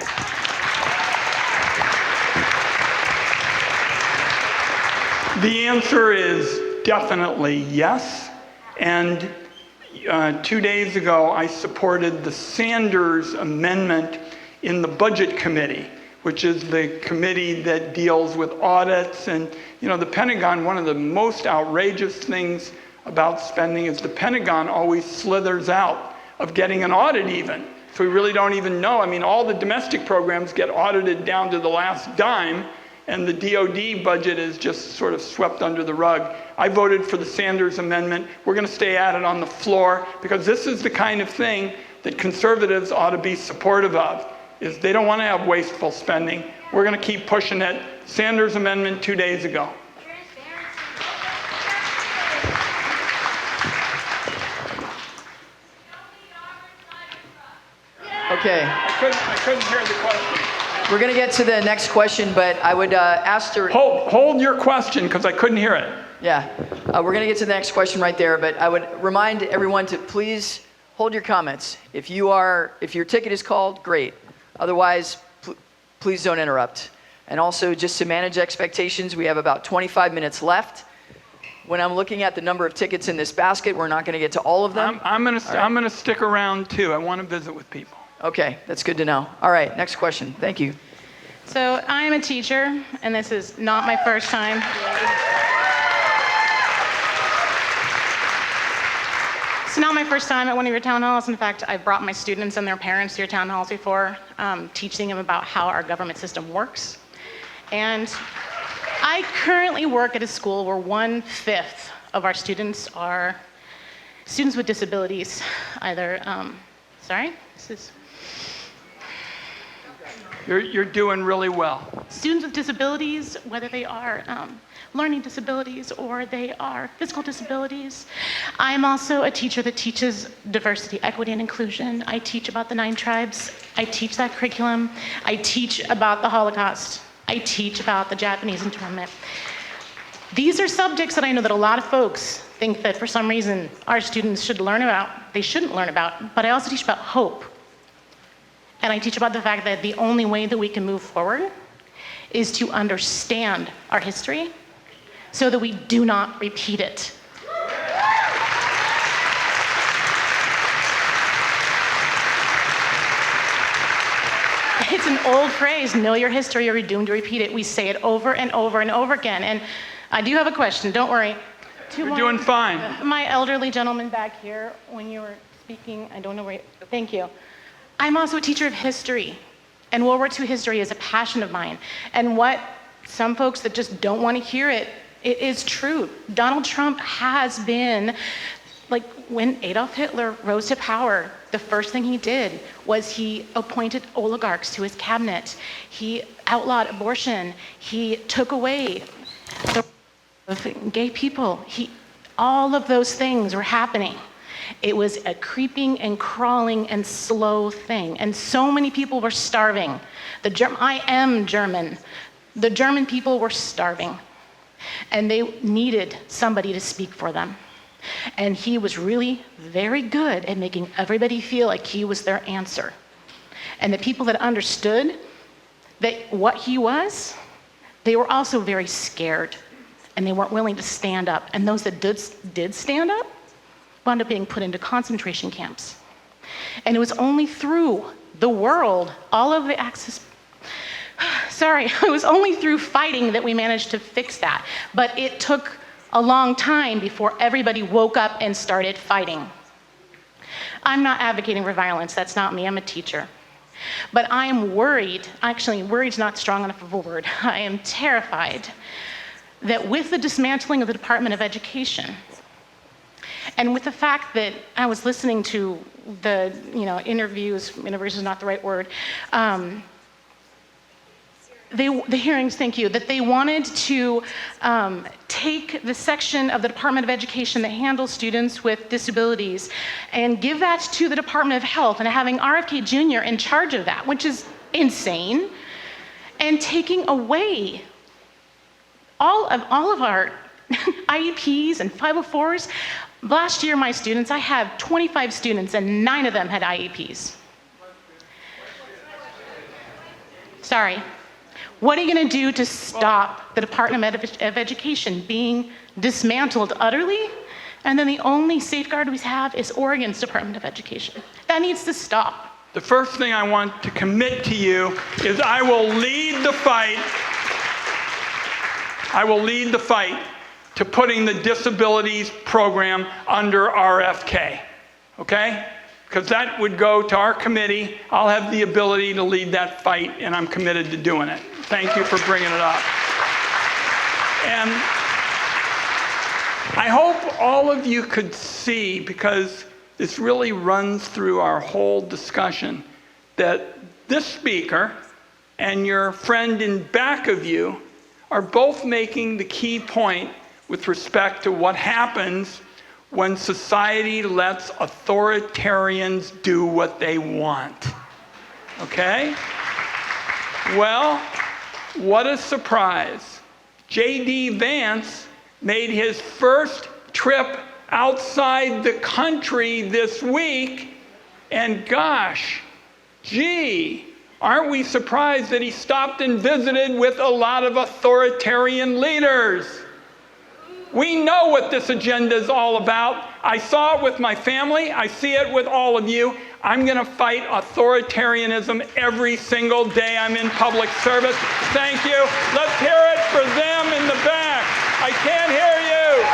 The answer is definitely yes. And 2 days ago, I supported the Sanders amendment in the Budget Committee, which is the committee that deals with audits. And the Pentagon, one of the most outrageous things about spending is the Pentagon always slithers out of getting an audit even. So we really don't even know. I mean, all the domestic programs get audited down to the last dime, and the DOD budget is just sort of swept under the rug. I voted for the Sanders amendment. We're going to stay at it on the floor, because this is the kind of thing that conservatives ought to be supportive of. Is they don't want to have wasteful spending. We're going to keep pushing it. Sanders amendment 2 days ago. Okay. I couldn't hear the question. We're going to get to the next question, but I would ask to... Hold your question, because I couldn't hear it. Yeah. We're going to get to the next question right there, but I would remind everyone to please hold your comments. If your ticket is called, great. Otherwise, please don't interrupt. And also, just to manage expectations, we have about 25 minutes left. When I'm looking at the number of tickets in this basket, we're not going to get to all of them. I'm going to stick around too. I want to visit with people. Okay, that's good to know. All right, next question. Thank you. So I'm a teacher, and this is not my first time. It's not my first time at one of your town halls. In fact, I've brought my students and their parents to your town halls before, teaching them about how our government system works. And I currently work at a school where 1/5 of our students are students with disabilities. Either, You're doing really well. Students with disabilities, whether they are learning disabilities or they are physical disabilities. I'm also a teacher that teaches diversity, equity, and inclusion. I teach about the 9 tribes. I teach that curriculum. I teach about the Holocaust. I teach about the Japanese internment. These are subjects that I know that a lot of folks think that for some reason our students should learn about, they shouldn't learn about, but I also teach about hope. And I teach about the fact that the only way that we can move forward is to understand our history so that we do not repeat it. It's an old phrase, know your history or you're doomed to repeat it. We say it over and over and over again. And I do have a question, don't worry. You're doing fine. My elderly gentleman back here, when you were speaking, I don't know where, thank you. I'm also a teacher of history, and World War II history is a passion of mine. And what some folks that just don't want to hear it, it is true. Donald Trump has been, like when Adolf Hitler rose to power, the first thing he did was he appointed oligarchs to his cabinet. He outlawed abortion. He took away the gay people. All of those things were happening. It was a creeping and crawling and slow thing. And so many people were starving. I am German. The German people were starving. And they needed somebody to speak for them. And he was really very good at making everybody feel like he was their answer. And the people that understood that what he was, they were also very scared. And they weren't willing to stand up. And those that did stand up wound up being put into concentration camps. And it was only through the world, all of the access, it was only through fighting that we managed to fix that. But it took a long time before everybody woke up and started fighting. I'm not advocating for violence, that's not me, I'm a teacher. But I am worried, actually worried's not strong enough of a word, I am terrified that with the dismantling of the Department of Education, and with the fact that I was listening to the interviews is not the right word, the hearings, thank you, that they wanted to take the section of the Department of Education that handles students with disabilities and give that to the Department of Health and having RFK Jr. in charge of that, which is insane, and taking away all of our IEPs and 504s. Last year, my students, I had 25 students and 9 of them had IEPs. Sorry. What are you going to do to stop the Department of Education being dismantled utterly? And then the only safeguard we have is Oregon's Department of Education. That needs to stop. The first thing I want to commit to you is I will lead the fight. I will lead the fight to putting the disabilities program under RFK, okay? Because that would go to our committee. I'll have the ability to lead that fight, and I'm committed to doing it. Thank you for bringing it up. And I hope all of you could see, because this really runs through our whole discussion, that this speaker and your friend in back of you are both making the key point with respect to what happens when society lets authoritarians do what they want. Okay? Well, what a surprise. J.D. Vance made his first trip outside the country this week, and gosh, gee, aren't we surprised that he stopped and visited with a lot of authoritarian leaders? We know what this agenda is all about. I saw it with my family. I see it with all of you. I'm going to fight authoritarianism every single day I'm in public service. Thank you. Let's hear it for them in the back. I can't hear you.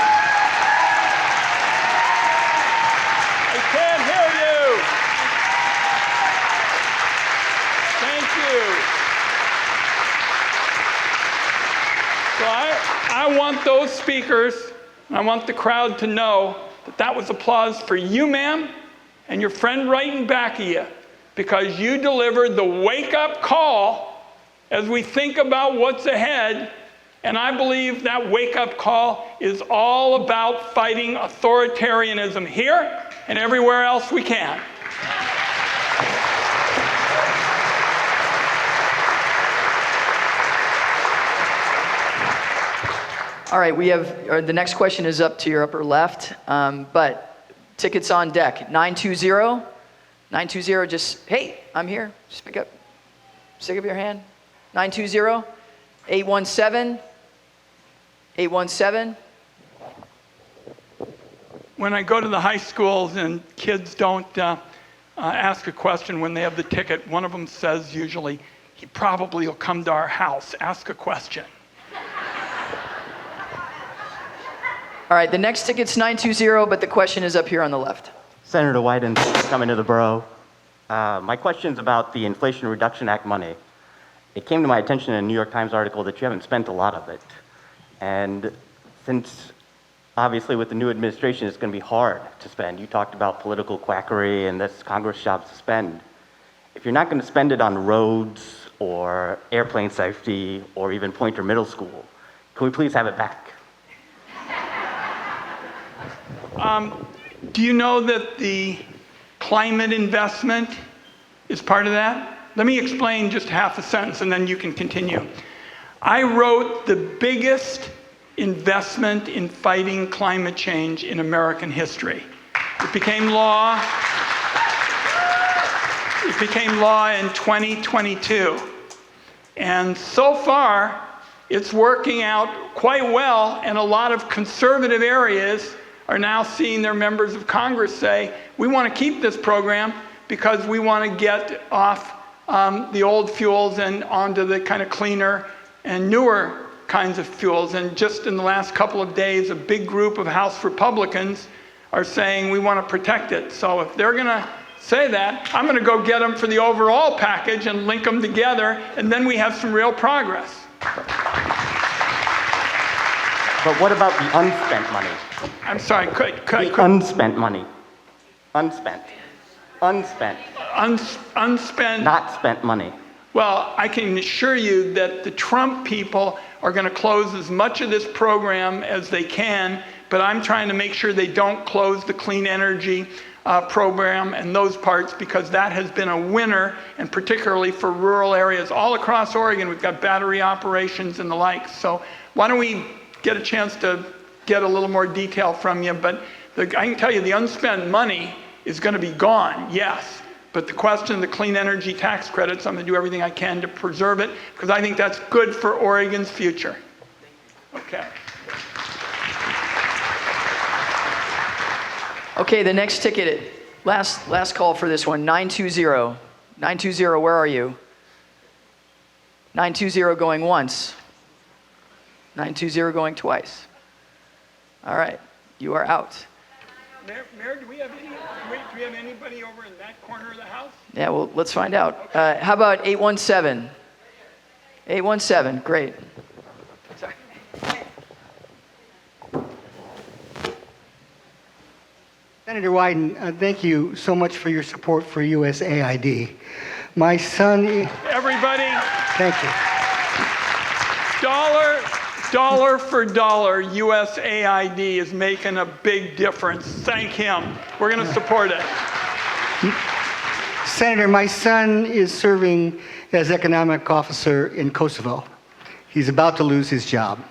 I can't hear you. Thank you. So I want those speakers, and I want the crowd to know that that was applause for you, ma'am, and your friend right in back of you, because you delivered the wake-up call as we think about what's ahead, And I believe that wake-up call is all about fighting authoritarianism here and everywhere else we can. All right, we have, the next question is up to your upper left, but tickets on deck. 920, just, hey, I'm here. Just pick up your hand. 920, 817. When I go to the high schools and kids don't ask a question when they have the ticket, one of them says usually, he probably will come to our house, ask a question. All right, the next ticket's 920, but the question is up here on the left. Senator Wyden, thanks for coming to the borough. My question's about the Inflation Reduction Act money. It came to my attention in a New York Times article that you haven't spent a lot of it. And since, obviously, with the new administration, it's going to be hard to spend. You talked about political quackery and that's Congress' job to spend. If you're not going to spend it on roads or airplane safety or even Pointer Middle School, can we please have it back? Do you know that the climate investment is part of that? Let me explain just half a sentence and then you can continue. I wrote the biggest investment in fighting climate change in American history. It became law. It became law in 2022. And so far, it's working out quite well, and a lot of conservative areas are now seeing their members of Congress say, we want to keep this program because we want to get off the old fuels and onto the kind of cleaner and newer kinds of fuels. And just in the last couple of days, a big group of House Republicans are saying we want to protect it. So if they're going to say that, I'm going to go get them for the overall package and link them together, and then we have some real progress. But what about the unspent money? I'm sorry, unspent money. Unspent. Unspent. Not spent money. Well, I can assure you that the Trump people are going to close as much of this program as they can, but I'm trying to make sure they don't close the clean energy program and those parts, because that has been a winner, and particularly for rural areas all across Oregon. We've got battery operations and the like. So why don't we get a chance to get a little more detail from you, but I can tell you the unspent money is going to be gone, yes. But the question of the clean energy tax credits, I'm going to do everything I can to preserve it, because I think that's good for Oregon's future. Okay. Okay, the next ticket, last call for this one, 920. 920, where are you? 920 going once. 920 going twice. All right, you are out. Mayor, do we have anybody over in that corner of the house? Yeah, well, let's find out. How about 817? 817, great. Sorry. Senator Wyden, thank you so much for your support for USAID. My son... Everybody. Thank you. Dollar for dollar, USAID is making a big difference. Thank him. We're going to support it. Senator, my son is serving as economic officer in Kosovo. He's about to lose his job.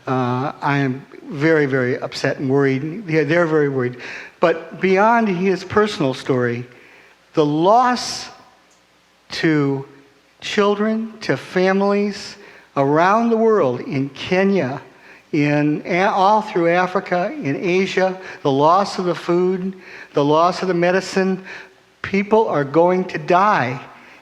I am very, very upset and worried. Yeah, they're very worried. But beyond his personal story, the loss to children, to families around the world, in Kenya, all through Africa, in Asia, the loss of the food, the loss of the medicine, people are going to die.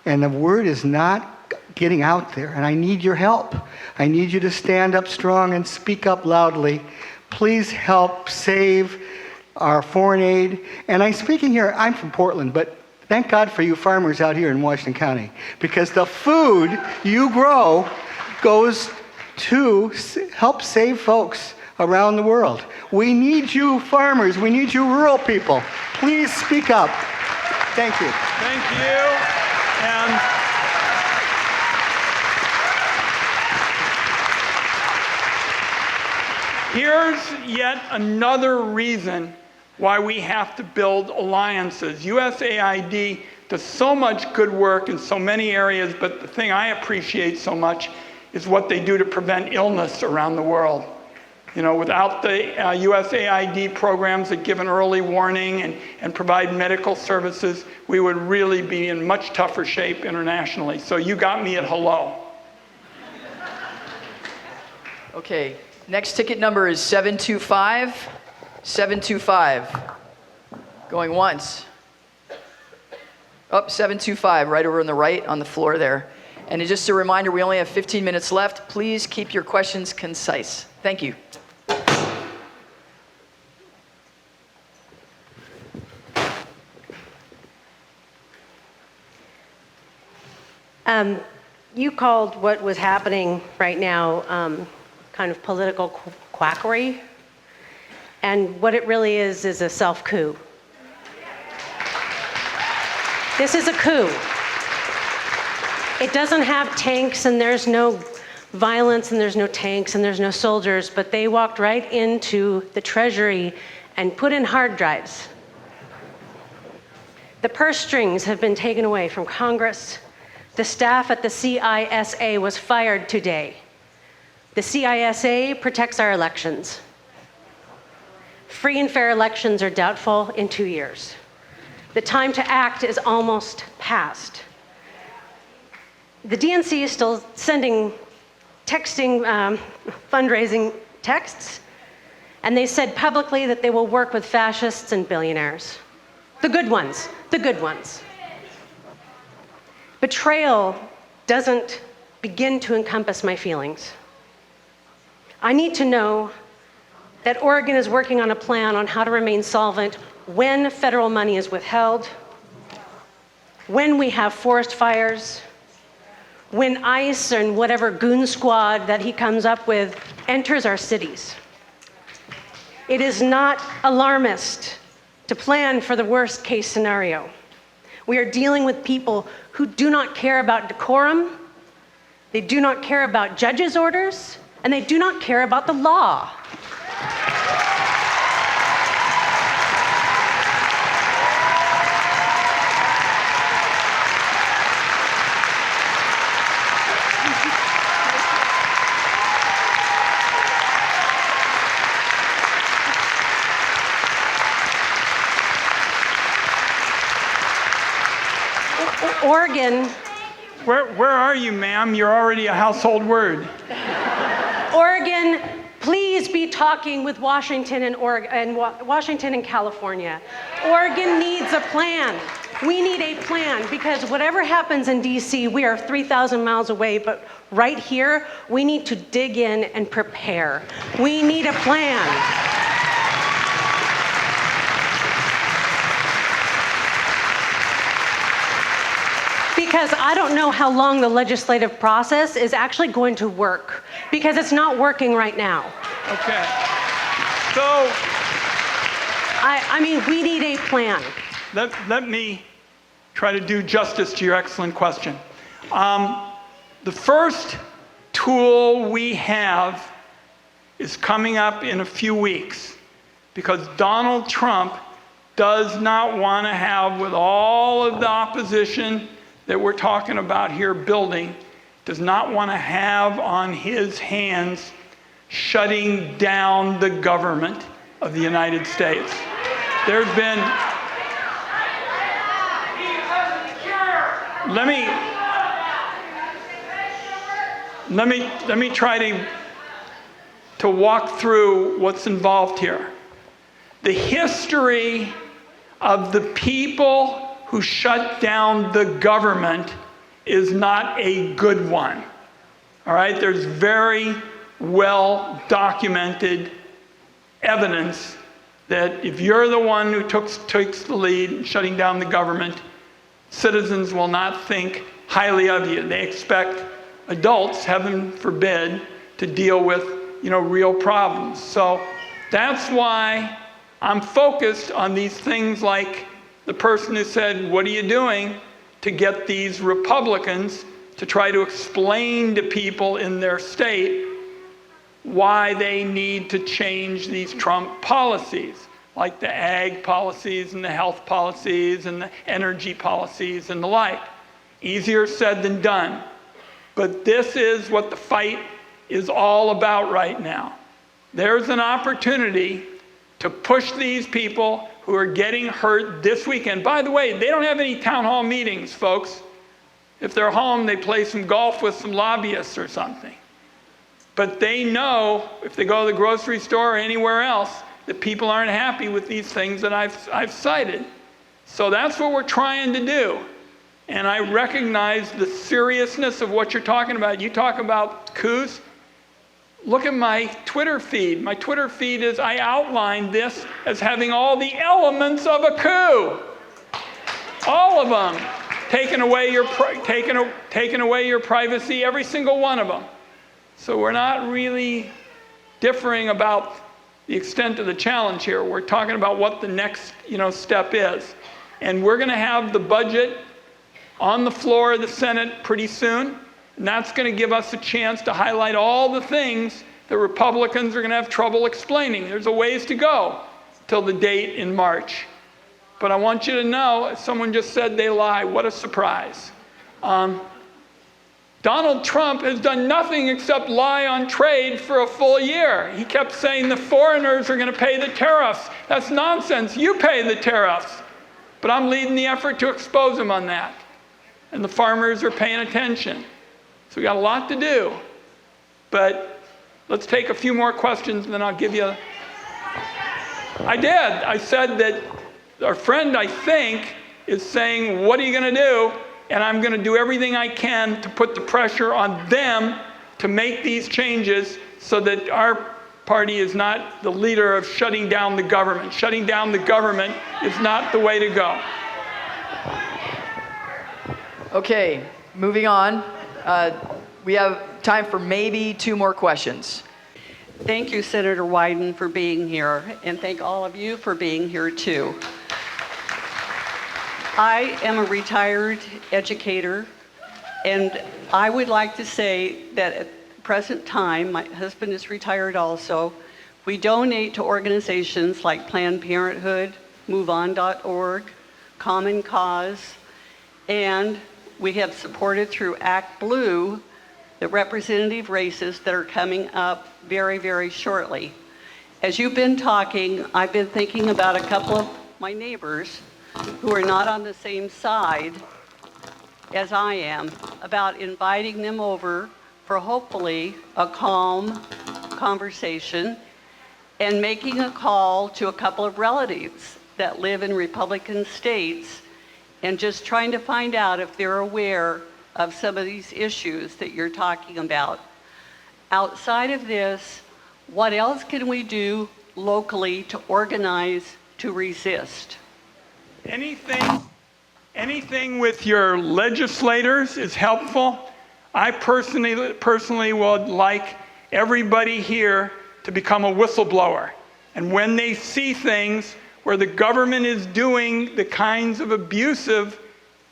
And the word is not getting out there. And I need your help. I need you to stand up strong and speak up loudly. Please help save our foreign aid. And I'm speaking here, I'm from Portland, but thank God for you farmers out here in Washington County, because the food you grow goes to help save folks around the world. We need you farmers, we need you rural people. Please speak up. Thank you. Thank you. And Here's yet another reason why we have to build alliances. USAID does so much good work in so many areas, but the thing I appreciate so much is what they do to prevent illness around the world. You know, without the USAID programs that give an early warning and provide medical services, we would really be in much tougher shape internationally. So you got me at hello. Okay, next ticket number is 725. 725. Going once. Up, 725, right over on the right on the floor there. And just a reminder, we only have 15 minutes left. Please keep your questions concise. Thank you. You called what was happening right now kind of political quackery. And what it really is a self-coup. This is a coup. It doesn't have tanks, and there's no violence, and there's no tanks, and there's no soldiers, but they walked right into the Treasury and put in hard drives. The purse strings have been taken away from Congress. The staff at the CISA was fired today. The CISA protects our elections. Free and fair elections are doubtful in 2 years. The time to act is almost past. The DNC is still sending texting, fundraising texts, and they said publicly that they will work with fascists and billionaires. The good ones, the good ones. Betrayal doesn't begin to encompass my feelings. I need to know that Oregon is working on a plan on how to remain solvent when federal money is withheld, when we have forest fires, when ICE and whatever goon squad that he comes up with enters our cities. It is not alarmist to plan for the worst case scenario. We are dealing with people who do not care about decorum, they do not care about judges' orders, and they do not care about the law. Oregon. Where are you, ma'am? You're already a household word. Oregon, please be talking with Washington and Washington and California. Oregon needs a plan. We need a plan because whatever happens in DC, we are 3,000 miles away, but right here, we need to dig in and prepare. We need a plan. Because I don't know how long the legislative process is actually going to work, because it's not working right now. Okay. So, I mean, we need a plan. Let me try to do justice to your excellent question. The first tool we have is coming up in a few weeks, because Donald Trump does not want to have, with all of the opposition that we're talking about here building, does not want to have on his hands shutting down the government of the United States. There's been, let me try to walk through what's involved here. The history of the people who shut down the government is not a good one. All right, there's very well documented evidence that if you're the one who takes the lead in shutting down the government, citizens will not think highly of you. They expect adults, heaven forbid, to deal with, real problems. So that's why I'm focused on these things like the person who said, what are you doing to get these Republicans to try to explain to people in their state why they need to change these Trump policies, like the ag policies and the health policies and the energy policies and the like. Easier said than done. But this is what the fight is all about right now. There's an opportunity to push these people who are getting hurt this weekend. By the way, they don't have any town hall meetings, folks. If they're home, they play some golf with some lobbyists or something. But they know, if they go to the grocery store or anywhere else, that people aren't happy with these things that I've cited. So that's what we're trying to do. And I recognize the seriousness of what you're talking about. You talk about coups. Look at my Twitter feed. My Twitter feed is, I outlined this as having all the elements of a coup. All of them. Taking away your privacy, every single one of them. So we're not really differing about the extent of the challenge here. We're talking about what the next, step is. And we're going to have the budget on the floor of the Senate pretty soon. And that's going to give us a chance to highlight all the things that Republicans are going to have trouble explaining. There's a ways to go till the date in March. But I want you to know, someone just said they lie. What a surprise. Donald Trump has done nothing except lie on trade for a full year. He kept saying the foreigners are going to pay the tariffs. That's nonsense. You pay the tariffs. But I'm leading the effort to expose him on that. And the farmers are paying attention. So we got a lot to do. But let's take a few more questions and then I'll give you. I did. I said that our friend, I think, is saying, what are you going to do? And I'm going to do everything I can to put the pressure on them to make these changes so that our party is not the leader of shutting down the government. Shutting down the government is not the way to go. Okay, moving on. We have time for maybe 2 more questions. Thank you, Senator Wyden, for being here, and thank all of you for being here too. I am a retired educator, and I would like to say that at the present time, my husband is retired also, we donate to organizations like Planned Parenthood, MoveOn.org, Common Cause, and we have supported through Act Blue the representative races that are coming up very, very shortly. As you've been talking, I've been thinking about a couple of my neighbors who are not on the same side as I am, about inviting them over for hopefully a calm conversation and making a call to a couple of relatives that live in Republican states and just trying to find out if they're aware of some of these issues that you're talking about. Outside of this, what else can we do locally to organize to resist? Anything with your legislators is helpful. I personally would like everybody here to become a whistleblower. And when they see things where the government is doing the kinds of abusive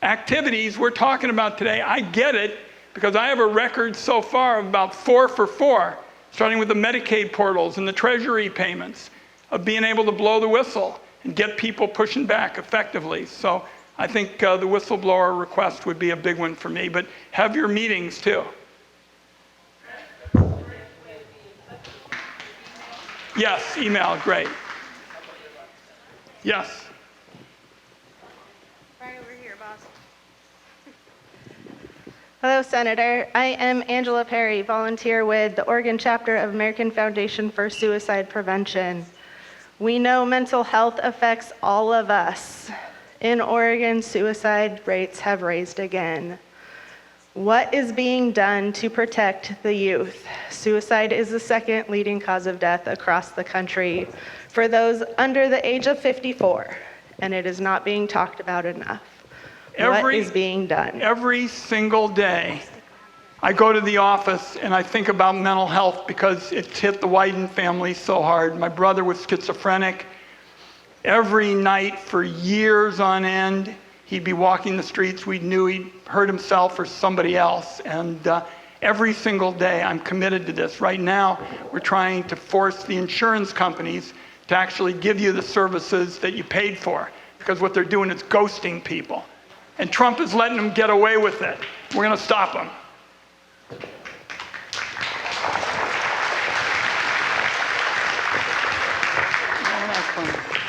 activities we're talking about today, I get it, because I have a record so far of about 4 for 4, starting with the Medicaid portals and the Treasury payments, of being able to blow the whistle and get people pushing back effectively. So I think the whistleblower request would be a big one for me, but have your meetings too. Yes, email, great. Yes. Hello, Senator. I am Angela Perry, volunteer with the Oregon chapter of American Foundation for Suicide Prevention. We know mental health affects all of us. In Oregon, suicide rates have raised again. What is being done to protect the youth? Suicide is the second leading cause of death across the country for those under the age of 54, and it is not being talked about enough. What is being done? Every single day, I go to the office and I think about mental health because it's hit the Wyden family so hard. My brother was schizophrenic. Every night for years on end, he'd be walking the streets. We knew he'd hurt himself or somebody else. And Every single day, I'm committed to this. Right now, we're trying to force the insurance companies to actually give you the services that you paid for, because what they're doing is ghosting people. And Trump is letting them get away with it. We're going to stop them.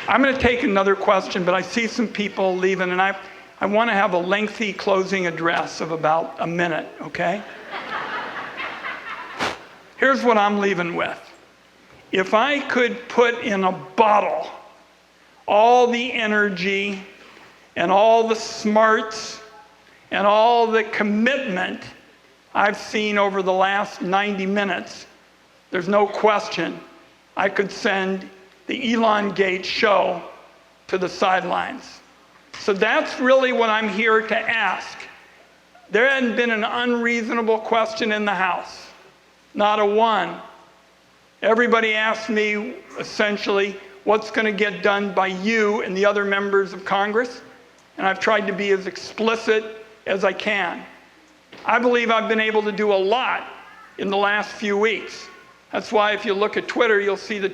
I'm going to take another question, but I see some people leaving, and I want to have a lengthy closing address of about a minute, okay? Here's what I'm leaving with. If I could put in a bottle all the energy and all the smarts and all the commitment I've seen over the last 90 minutes, there's no question I could send the Elon Gate show to the sidelines. So that's really what I'm here to ask. There hadn't been an unreasonable question in the House. Not a one. Everybody asked me, essentially, what's going to get done by you and the other members of Congress? And I've tried to be as explicit as I can. I believe I've been able to do a lot in the last few weeks. That's why if you look at Twitter, you'll see the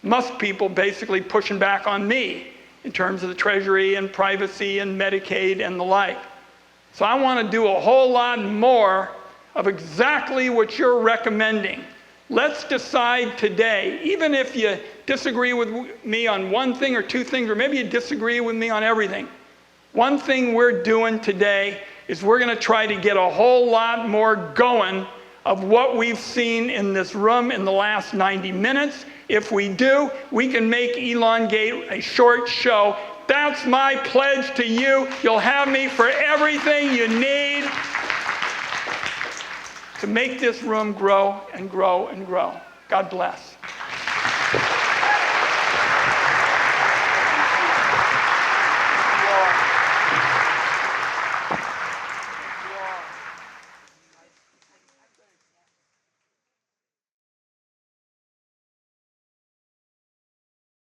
Musk people basically pushing back on me in terms of the Treasury and privacy and Medicaid and the like. So I want to do a whole lot more of exactly what you're recommending. Let's decide today, even if you disagree with me on one thing or two things, or maybe you disagree with me on everything. One thing we're doing today is we're going to try to get a whole lot more going of what we've seen in this room in the last 90 minutes. If we do, we can make Elon Gate a short show. That's my pledge to you. You'll have me for everything you need to make this room grow and grow and grow. God bless.